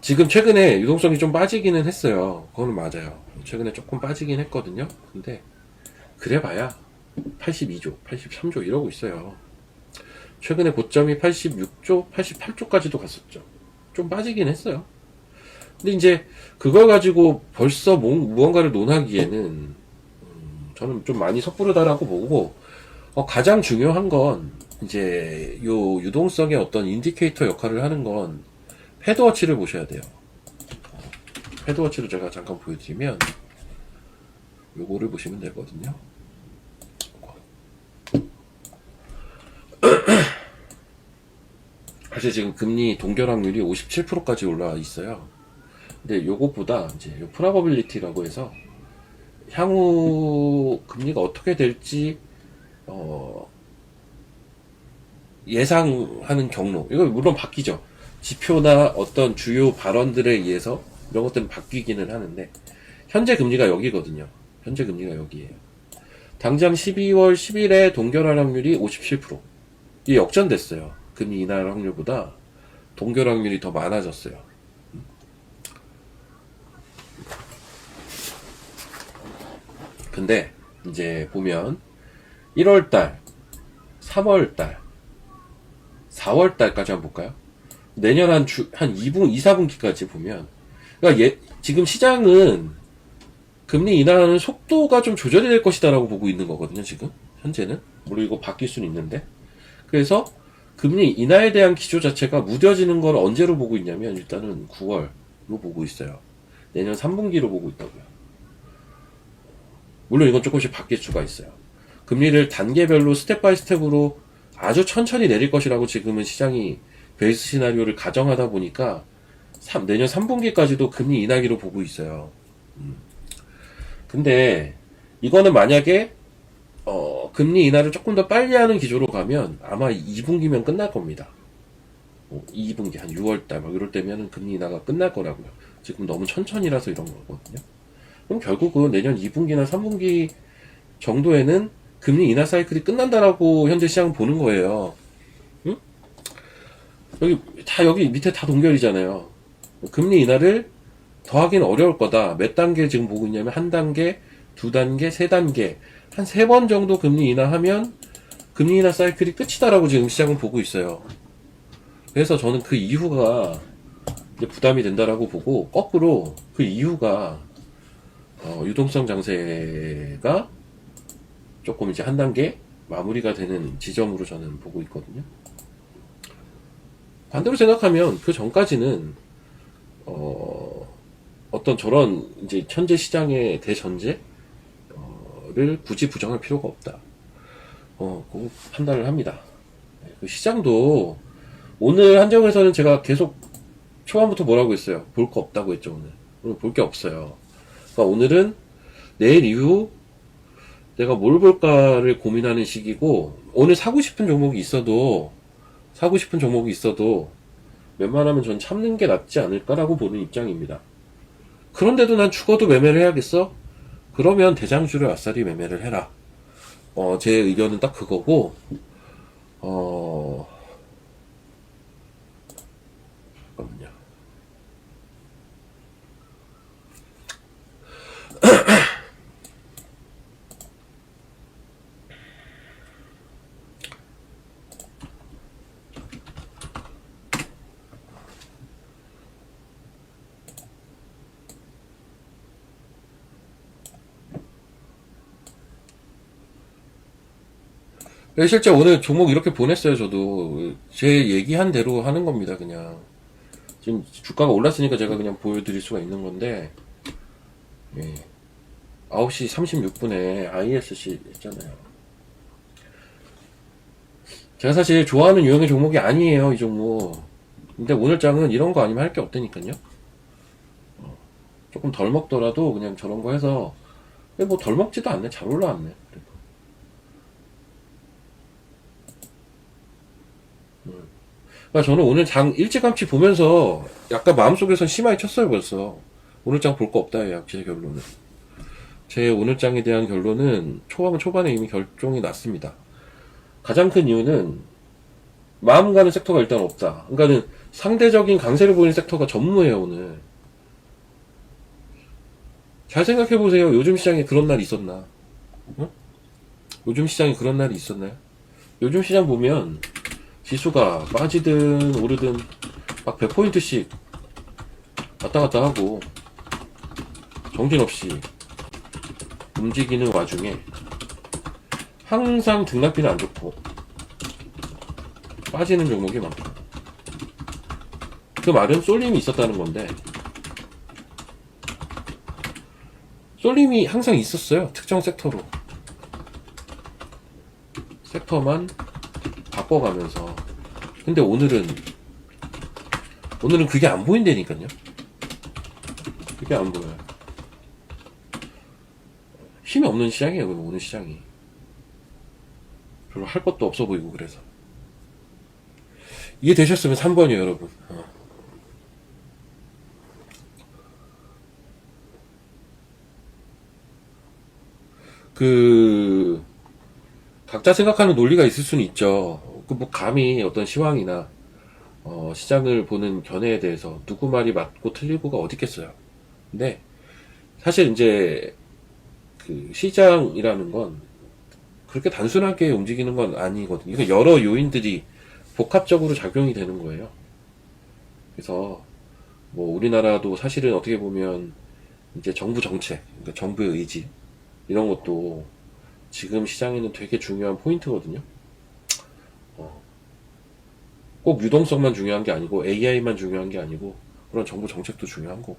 지금 최근에 유동성이 좀 빠지기는 했어요. 그거는 맞아요. 최근에 조금 빠지긴 했거든요. 근데 그래봐야 82조, 83조 이러고 있어요. 최근에 고점이 86조, 88조까지도 갔었죠. 좀 빠지긴 했어요. 근데 이제 그걸 가지고 벌써 무언가를 논하기에는 저는 좀 많이 섣부르다라고 보고, 가장 중요한 건 이제 요 유동성의 어떤 인디케이터 역할을 하는 건 패드워치를 보셔야 돼요. 패드워치를 제가 잠깐 보여드리면 요거를 보시면 되거든요. 사실 지금 금리 동결확률이 57%까지 올라와 있어요. 근데 요것보다 이제 요 프라버빌리티라고 해서 향후 금리가 어떻게 될지 예상하는 경로, 이거 물론 바뀌죠. 지표나 어떤 주요 발언들에 의해서 이런 것들은 바뀌기는 하는데 현재 금리가 여기거든요. 현재 금리가 여기에요. 당장 12월 10일에 동결할 확률이 57%. 이게 역전됐어요. 금리 인하 확률보다 동결 확률이 더 많아졌어요. 근데 이제 보면 1월달, 3월달, 4월달까지 한번 볼까요? 내년 한 2분, 2, 4분기까지 보면, 그러니까 지금 시장은 금리 인하하는 속도가 좀 조절이 될 것이다라고 보고 있는 거거든요, 지금. 현재는. 물론 이거 바뀔 수는 있는데. 그래서 금리 인하에 대한 기조 자체가 무뎌지는 걸 언제로 보고 있냐면, 일단은 9월로 보고 있어요. 내년 3분기로 보고 있다고요. 물론 이건 조금씩 바뀔 수가 있어요. 금리를 단계별로 스텝 바이 스텝으로 아주 천천히 내릴 것이라고 지금은 시장이 베이스 시나리오를 가정하다 보니까 내년 3분기까지도 금리 인하기로 보고 있어요. 근데 이거는 만약에 금리 인하를 조금 더 빨리 하는 기조로 가면 아마 2분기면 끝날 겁니다. 2분기 한 6월달 막 이럴 때면은 금리 인하가 끝날 거라고요. 지금 너무 천천히라서 이런 거거든요. 그럼 결국은 내년 2분기나 3분기 정도에는 금리 인하 사이클이 끝난다라고 현재 시장은 보는 거예요. 응? 여기 밑에 다 동결이잖아요. 금리 인하를 더하기는 어려울 거다. 몇 단계 지금 보고 있냐면 한 단계, 두 단계, 세 단계, 한 3번 정도 금리 인하하면 금리 인하 사이클이 끝이다라고 지금 시장은 보고 있어요. 그래서 저는 그 이후가 이제 부담이 된다라고 보고, 거꾸로 그 이후가 유동성 장세가 조금 이제 한 단계 마무리가 되는 지점으로 저는 보고 있거든요. 반대로 생각하면 그 전까지는 어떤 저런 이제 현재 시장의 대전제를 굳이 부정할 필요가 없다. 그 판단을 합니다. 그 시장도 오늘 한정에서는 제가 계속 초반부터 뭐라고 했어요? 볼 거 없다고 했죠. 오늘 볼 게 없어요. 그러니까 오늘은 내일 이후 내가 뭘 볼까를 고민하는 시기고, 오늘 사고 싶은 종목이 있어도 웬만하면 전 참는 게 낫지 않을까라고 보는 입장입니다. 그런데도 난 죽어도 매매를 해야겠어? 그러면 대장주를 아싸리 매매를 해라. 제 의견은 딱 그거고, 잠깐만요. 실제 오늘 종목 이렇게 보냈어요. 저도 제 얘기한 대로 하는 겁니다. 그냥 지금 주가가 올랐으니까 제가 그냥 보여드릴 수가 있는 건데, 예. 9시 36분에 ISC 했잖아요. 제가 사실 좋아하는 유형의 종목이 아니에요, 이 종목. 근데 오늘 장은 이런 거 아니면 할 게 없다니까요. 조금 덜 먹더라도 그냥 저런 거 해서, 뭐 덜 먹지도 않네. 잘 올라왔네. 그래도. 그러니까 저는 오늘 장 일찌감치 보면서 약간 마음속에서 심하게 쳤어요, 벌써. 오늘 장 볼 거 없다, 제 결론은. 제 오늘 장에 대한 결론은 초반에 이미 결정이 났습니다. 가장 큰 이유는 마음 가는 섹터가 일단 없다. 그러니까는 상대적인 강세를 보이는 섹터가 전무해요, 오늘. 잘 생각해보세요. 요즘 시장에 그런 날이 있었나? 응? 요즘 시장에 그런 날이 있었나요? 요즘 시장 보면 지수가 빠지든 오르든 막 100포인트씩 왔다 갔다 하고 정신없이 움직이는 와중에 항상 등락비는 안 좋고 빠지는 종목이 많고, 그 말은 쏠림이 있었다는 건데, 쏠림이 항상 있었어요. 특정 섹터만 바꿔가면서. 근데 오늘은 그게 안 보인다니까요. 그게 안 보여요. 힘이 없는 시장이에요, 오늘 시장이. 별로 할 것도 없어 보이고. 그래서 이해되셨으면 3번이에요, 여러분. 그 각자 생각하는 논리가 있을 수는 있죠. 그 뭐 감히 어떤 시황이나 시장을 보는 견해에 대해서 누구 말이 맞고 틀리고가 어디 있겠어요. 근데 사실 이제 그 시장이라는 건 그렇게 단순하게 움직이는 건 아니거든요. 이거 여러 요인들이 복합적으로 작용이 되는 거예요. 그래서 뭐 우리나라도 사실은 어떻게 보면 이제 정부 정책, 그러니까 정부의 의지 이런 것도 지금 시장에는 되게 중요한 포인트거든요. 꼭 유동성만 중요한 게 아니고 AI만 중요한 게 아니고 그런 정부 정책도 중요한 거고.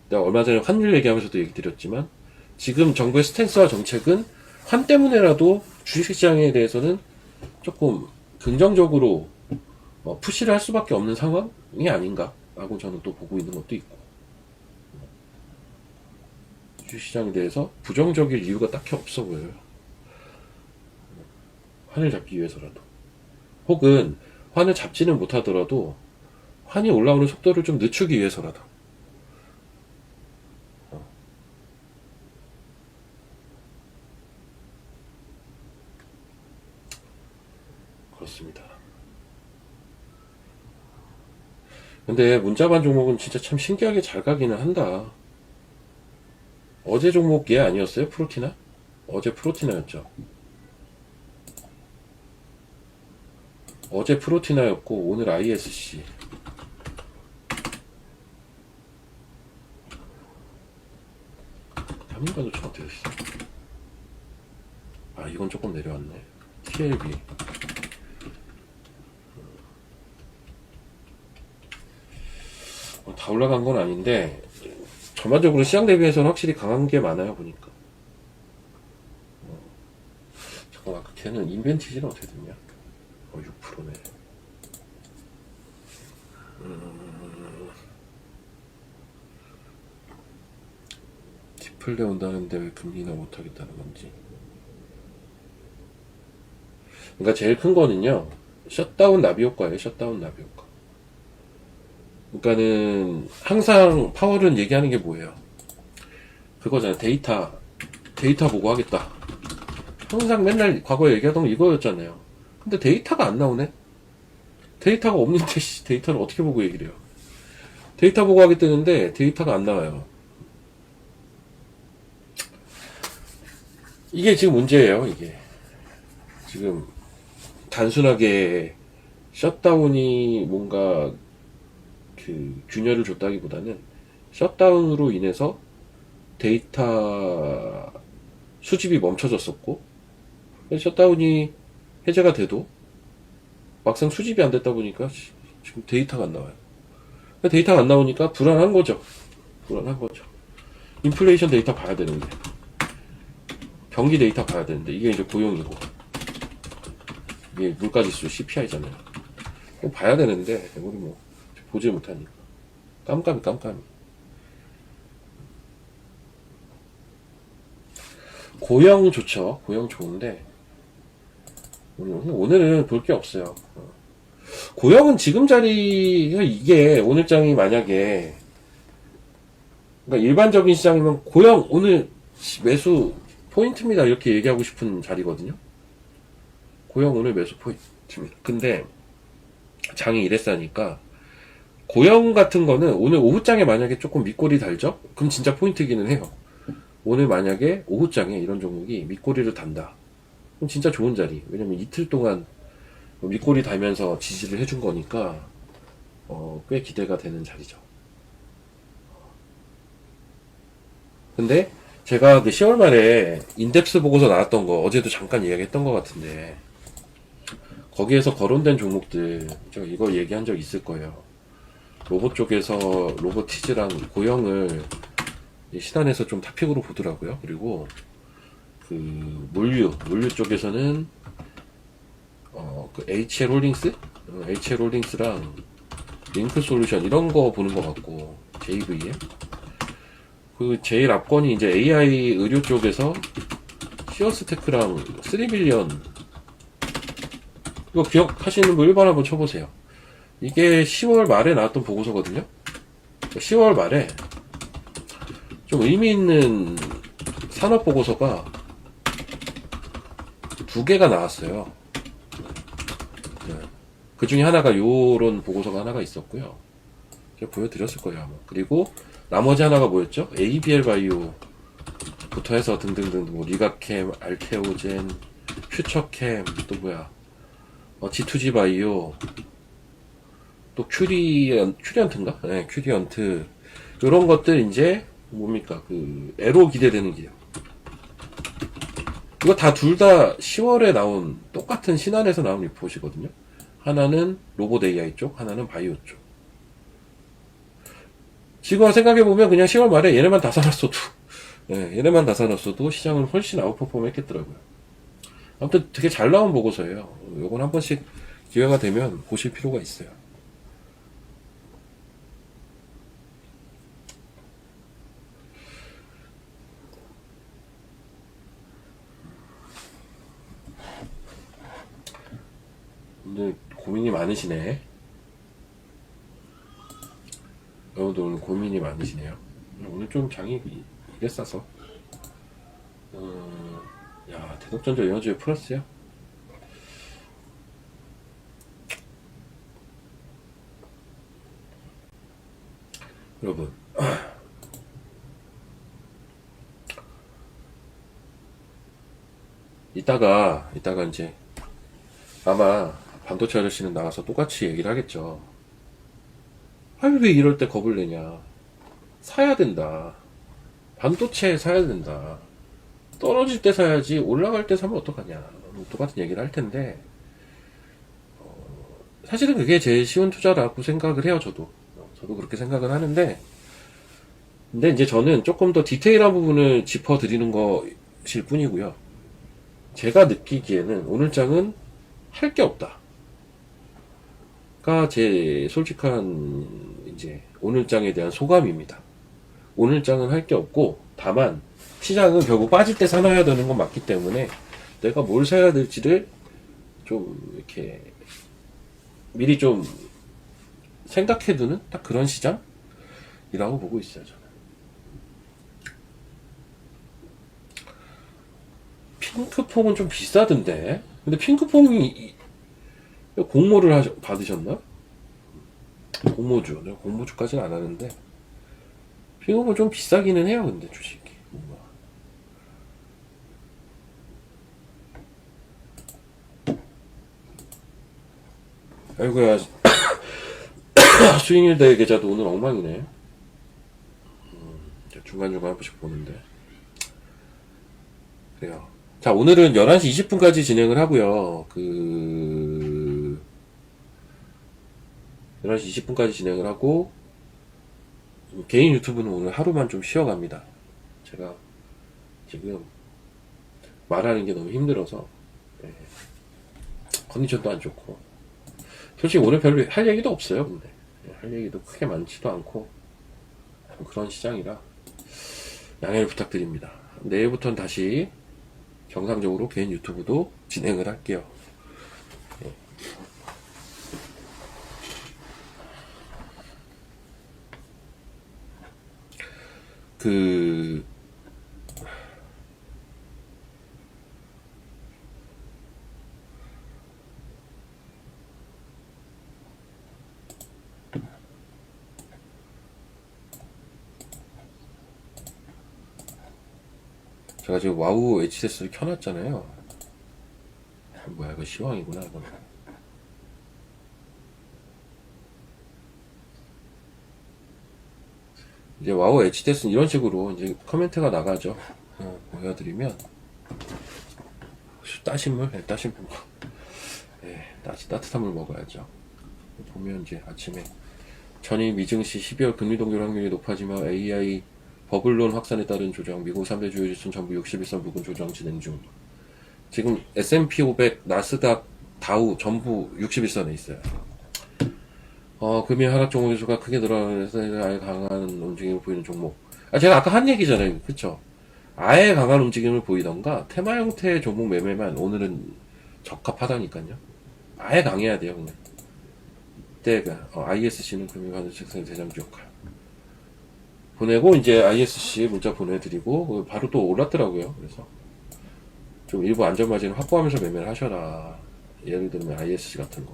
내가 얼마 전에 환율 얘기하면서도 얘기 드렸지만 지금 정부의 스탠스와 정책은 환 때문에라도 주식시장에 대해서는 조금 긍정적으로 푸시를 할 수밖에 없는 상황이 아닌가라고 저는 또 보고 있는 것도 있고, 주식시장에 대해서 부정적일 이유가 딱히 없어 보여요. 환을 잡기 위해서라도, 혹은 환을 잡지는 못하더라도 환이 올라오는 속도를 좀 늦추기 위해서라도. 그렇습니다. 근데 문자반 종목은 진짜 참 신기하게 잘 가기는 한다. 어제 종목 얘 아니었어요? 프로티나? 어제 프로티나였죠. 어제 프로티나였고 오늘 ISC. 한민간 도청 어떻게 됐어? 아, 이건 조금 내려왔네. TLB. 다 올라간 건 아닌데 전반적으로 시장 대비해서는 확실히 강한 게 많아요, 보니까. 잠깐, 아까 걔는 인벤티지는 어떻게 됐냐? 6%네. 디플레 온다는데 왜 금리나 못하겠다는 건지. 그러니까 제일 큰 거는요, 셧다운 나비 효과예요. 셧다운 나비 효과. 그러니까는 항상 파월은 얘기하는 게 뭐예요? 그거잖아요. 데이터 보고 하겠다. 항상 맨날 과거에 얘기하던 거 이거였잖아요. 근데 데이터가 안 나오네? 데이터가 없는데 데이터를 어떻게 보고 얘기를 해요? 데이터 보고 하겠다는데 데이터가 안 나와요. 이게 지금 문제예요. 이게 지금 단순하게 셧다운이 뭔가 그 균열을 줬다기보다는 셧다운으로 인해서 데이터 수집이 멈춰졌었고, 셧다운이 해제가 돼도 막상 수집이 안 됐다 보니까 지금 데이터가 안 나와요. 데이터가 안 나오니까 불안한 거죠. 불안한 거죠. 인플레이션 데이터 봐야 되는데, 경기 데이터 봐야 되는데, 이게 이제 고용이고, 이게 물가지수 CPI잖아요. 봐야 되는데 우리 뭐 보지 못하니까 깜깜이. 고영 좋죠. 고영 좋은데 오늘은 볼 게 없어요. 고영은 지금 자리가 이게 오늘장이 만약에 그러니까 일반적인 시장이면 고영 오늘 매수 포인트입니다 이렇게 얘기하고 싶은 자리거든요. 고영 오늘 매수 포인트입니다. 근데 장이 이랬으니까 고영 같은 거는 오늘 오후장에 만약에 조금 밑꼬리 달죠? 그럼 진짜 포인트기는 해요. 오늘 만약에 오후장에 이런 종목이 밑꼬리를 단다. 그럼 진짜 좋은 자리. 왜냐면 이틀 동안 밑꼬리 달면서 지지를 해준 거니까 꽤 기대가 되는 자리죠. 근데 제가 그 10월 말에 인덱스 보고서 나왔던 거 어제도 잠깐 이야기했던 것 같은데 거기에서 거론된 종목들 제가 이거 얘기한 적 있을 거예요. 로봇 쪽에서 로보티즈랑 고영을 신한에서 좀 탑픽으로 보더라고요. 그리고 그 물류 쪽에서는 그 HL홀딩스랑 링크솔루션 이런 거 보는 것 같고 JV에 그 제일 앞권이 이제 AI 의료 쪽에서 시어스테크랑 3빌리언 이거 기억하시는 분 1번 한번 쳐보세요. 이게 10월 말에 나왔던 보고서거든요. 10월 말에 좀 의미 있는 산업 보고서가 2개가 나왔어요. 그 중에 하나가 요런 보고서가 하나가 있었고요. 제가 보여드렸을 거예요 아마. 그리고 나머지 하나가 뭐였죠? ABL 바이오부터 해서 등등등 뭐 리가캠, 알케오젠, 퓨처캠 또 뭐야 G2G 바이오 또 큐리언트인가? 네, 큐리언트 요런 것들 이제 뭡니까 그 애로 기대되는 게요. 이거 둘 다 10월에 나온 똑같은 신한에서 나온 리포트거든요. 하나는 로봇 AI 쪽, 하나는 바이오 쪽. 지금 생각해보면 그냥 10월 말에 얘네만 다 사놨어도 얘네만 다 사놨어도 시장은 훨씬 아웃퍼폼 했겠더라고요. 아무튼 되게 잘 나온 보고서예요. 요건 한 번씩 기회가 되면 보실 필요가 있어요. 오늘 고민이 많으시네. 여러분들 오늘 고민이 많으시네요. 오늘 좀 장이 이랬어서 야 대덕전자 에너지에 플러스야? 여러분 이따가 이제 아마 반도체 아저씨는 나가서 똑같이 얘기를 하겠죠. 아니 왜 이럴 때 겁을 내냐. 사야 된다. 반도체 사야 된다. 떨어질 때 사야지 올라갈 때 사면 어떡하냐. 똑같은 얘기를 할 텐데 사실은 그게 제일 쉬운 투자라고 생각을 해요. 저도 그렇게 생각을 하는데 근데 이제 저는 조금 더 디테일한 부분을 짚어드리는 것일 뿐이고요. 제가 느끼기에는 오늘 장은 할 게 없다. 가 제 솔직한 이제 오늘 장에 대한 소감입니다. 오늘 장은 할 게 없고 다만 시장은 결국 빠질 때 사놔야 되는 건 맞기 때문에 내가 뭘 사야 될지를 좀 이렇게 미리 좀 생각해두는 딱 그런 시장이라고 보고 있어요. 저는. 핑크퐁은 좀 비싸던데. 근데 핑크퐁이 공모를 받으셨나? 공모주. 내가 공모주까지는 안 하는데 핑크퐁 좀 비싸기는 해요. 근데 주식이 뭔가. 아이고야. 수익률 대 계좌도 오늘 엉망이네. 중간중간 한 번씩 보는데 그래요. 자, 오늘은 11시 20분까지 진행을 하고요. 11시 20분까지 진행을 하고, 개인 유튜브는 오늘 하루만 좀 쉬어갑니다. 제가 지금 말하는 게 너무 힘들어서, 네. 컨디션도 안 좋고. 솔직히 오늘 별로 할 얘기도 없어요, 근데. 네, 할 얘기도 크게 많지도 않고, 그런 시장이라, 양해를 부탁드립니다. 내일부터는 다시 정상적으로 개인 유튜브도 진행을 할게요. 네. 제가 지금 와우 HTS를 켜놨잖아요. 뭐야, 이거 시황이구나, 이거는. 이제 와우 HTS는 이런 식으로 이제 코멘트가 나가죠. 보여드리면. 따신 물? 네, 따신 물. 네, 따뜻한 물 먹어야죠. 보면 이제 아침에 전일 미증시 12월 금리 동결 확률이 높아지며 AI 버블론 확산에 따른 조정, 미국 3대 주요 지수는 전부 61선 부근 조정 진행 중. 지금 S&P 500, 나스닥, 다우 전부 61선에 있어요. 금일 하락 종목 지수가 크게 늘어나면서 아예 강한 움직임을 보이는 종목. 제가 아까 한 얘기잖아요. 그쵸? 아예 강한 움직임을 보이던가, 테마 형태의 종목 매매만 오늘은 적합하다니까요. 아예 강해야 돼요, 그냥. 이때가, ISC는 금일 반도체 책상 대장주 역할. 보내고, 이제 ISC 문자 보내드리고, 바로 또 올랐더라고요. 그래서, 좀 일부 안전마진을 확보하면서 매매를 하셔라. 예를 들면 ISC 같은 거.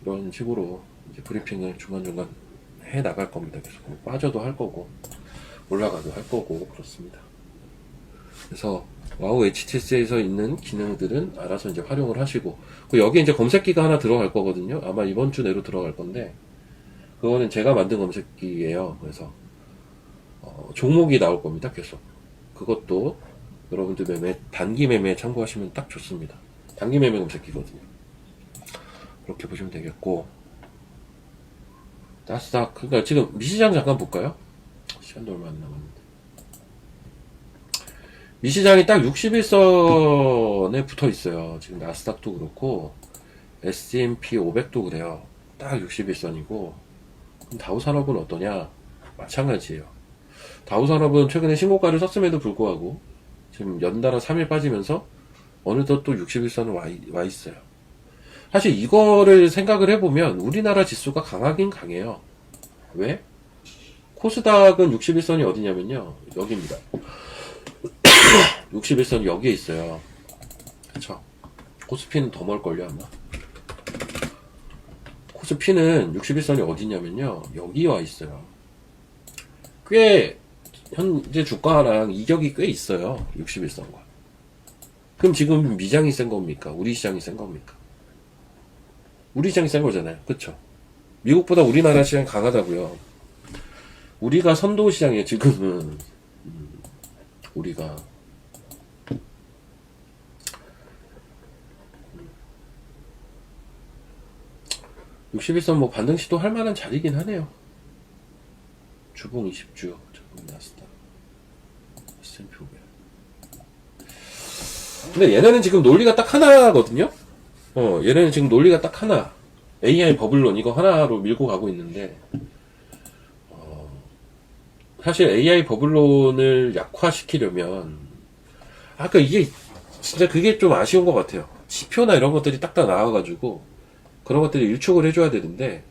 이런 식으로 이제 브리핑을 중간중간 해 나갈 겁니다. 계속 빠져도 할 거고 올라가도 할 거고 그렇습니다. 그래서 와우 HTS에서 있는 기능들은 알아서 이제 활용을 하시고, 여기 이제 검색기가 하나 들어갈 거거든요. 아마 이번 주 내로 들어갈 건데, 그거는 제가 만든 검색기예요. 그래서 종목이 나올 겁니다. 계속 그것도 여러분들 단기 매매에 참고하시면 딱 좋습니다. 단기 매매 검색기거든요. 그렇게 보시면 되겠고, 나스닥, 그러니까 지금 미시장 잠깐 볼까요? 시간도 얼마 안 남았는데. 미시장이 딱 61선에 붙어 있어요. 지금 나스닥도 그렇고, S&P 500도 그래요. 딱 61선이고, 그럼 다우산업은 어떠냐? 마찬가지예요. 다우산업은 최근에 신고가를 썼음에도 불구하고, 지금 연달아 3일 빠지면서, 어느덧 또 61선을 와 있어요. 사실 이거를 생각을 해보면 우리나라 지수가 강하긴 강해요. 왜? 코스닥은 61선이 어디냐면요, 여기입니다. 61선이 여기에 있어요. 그쵸? 코스피는 더 멀걸요 아마. 코스피는 61선이 어디냐면요, 여기 와 있어요. 꽤 현재 주가랑 이격이 꽤 있어요. 61선과. 그럼 지금 미장이 센 겁니까? 우리 시장이 센 겁니까? 우리 시장이 센 거잖아요. 그쵸? 미국보다 우리나라 시장이 강하다고요. 우리가 선도 시장이에요, 지금은. 우리가. (61선) 뭐 반등 시도할 만한 자리긴 하네요. 주봉 20주, 주봉 나스닥, S&P 500. 근데 얘네는 지금 논리가 딱 하나거든요. 얘네는 지금 논리가 딱 하나. AI 버블론 이거 하나로 밀고 가고 있는데, 사실 AI 버블론을 약화시키려면, 아까 이게 진짜 그게 좀 아쉬운 것 같아요. 지표나 이런 것들이 딱딱 나와가지고 그런 것들이 일축을 해줘야 되는데,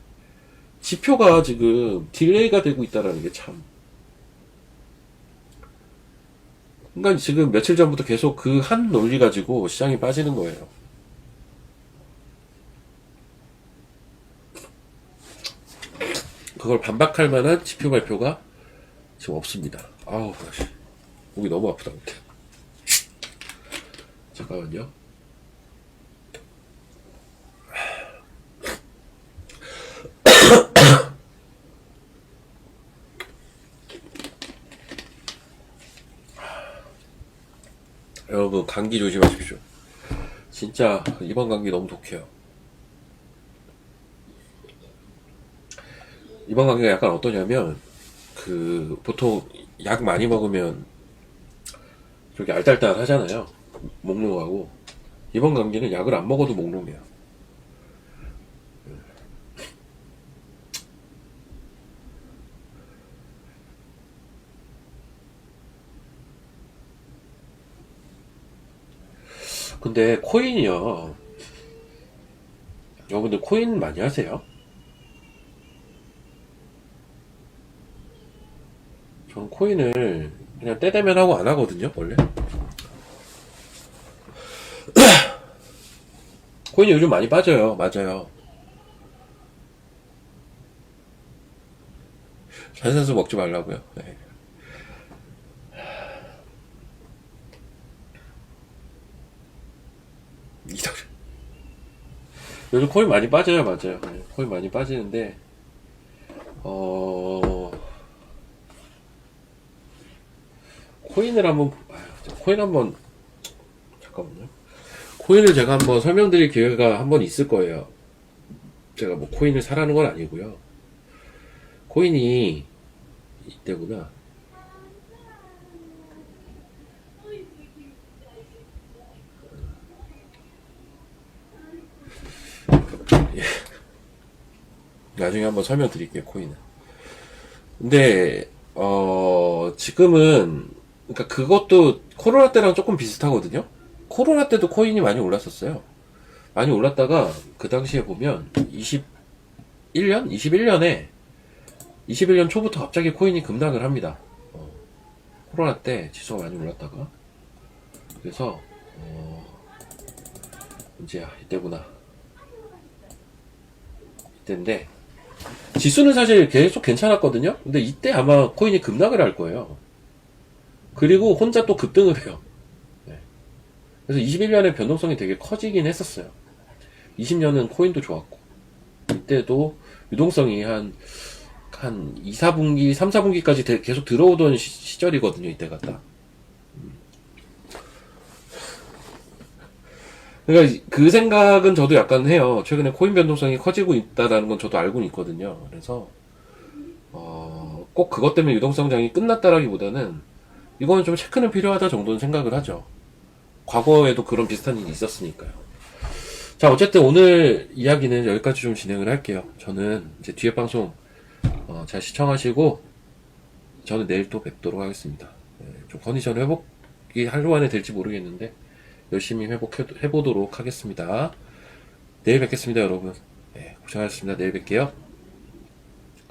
지표가 지금 딜레이가 되고 있다는 게 참. 그러니까 지금 며칠 전부터 계속 그 한 논리 가지고 시장이 빠지는 거예요. 그걸 반박할 만한 지표 발표가 지금 없습니다. 아우, 목이 너무 아프다. 잠깐만요. 여러분 감기 조심하십시오. 진짜 이번 감기 너무 독해요. 이번 감기가 약간 어떠냐면 그 보통 약 많이 먹으면 저렇게 알딸딸 하잖아요. 몽롱하고. 이번 감기는 약을 안 먹어도 몽롱해요. 근데 코인이요. 여러분들 코인 많이 하세요? 전 코인을 그냥 때 되면 하고 안 하거든요, 원래. 코인이 요즘 많이 빠져요. 맞아요. 탄산수 먹지 말라고요. 네. 요즘 코인 많이 빠져요. 맞아요. 네, 코인 많이 빠지는데 어 코인을 한번 코인 한번 잠깐만요. 코인을 제가 한번 설명드릴 기회가 한번 있을 거예요. 제가 뭐 코인을 사라는 건 아니고요. 코인이 이때구나. 나중에 한번 설명드릴게요. 코인은. 근데 지금은 그러니까 그것도 코로나 때랑 조금 비슷하거든요. 코로나 때도 코인이 많이 올랐었어요. 많이 올랐다가 그 당시에 보면 21년? 21년 초부터 갑자기 코인이 급락을 합니다. 코로나 때 지수가 많이 올랐다가 그래서 이제 이때구나. 이때인데 지수는 사실 계속 괜찮았거든요. 근데 이때 아마 코인이 급락을 할 거예요. 그리고 혼자 또 급등을 해요. 네. 그래서 21년에 변동성이 되게 커지긴 했었어요. 20년은 코인도 좋았고 이때도 유동성이 한 2, 4분기, 3, 4분기까지 계속 들어오던 시절이거든요. 이때가 딱. 그러니까 그 생각은 저도 약간 해요. 최근에 코인 변동성이 커지고 있다라는 건 저도 알고는 있거든요. 그래서 꼭 그것 때문에 유동성장이 끝났다라기보다는 이거는 좀 체크는 필요하다 정도는 생각을 하죠. 과거에도 그런 비슷한 일이 있었으니까요. 자, 어쨌든 오늘 이야기는 여기까지 좀 진행을 할게요. 저는 이제 뒤에 방송 잘 시청하시고 저는 내일 또 뵙도록 하겠습니다. 좀 컨디션 회복이 하루 안에 될지 모르겠는데 열심히 회복해보도록 하겠습니다. 내일 뵙겠습니다, 여러분. 고생하셨습니다. 내일 뵐게요.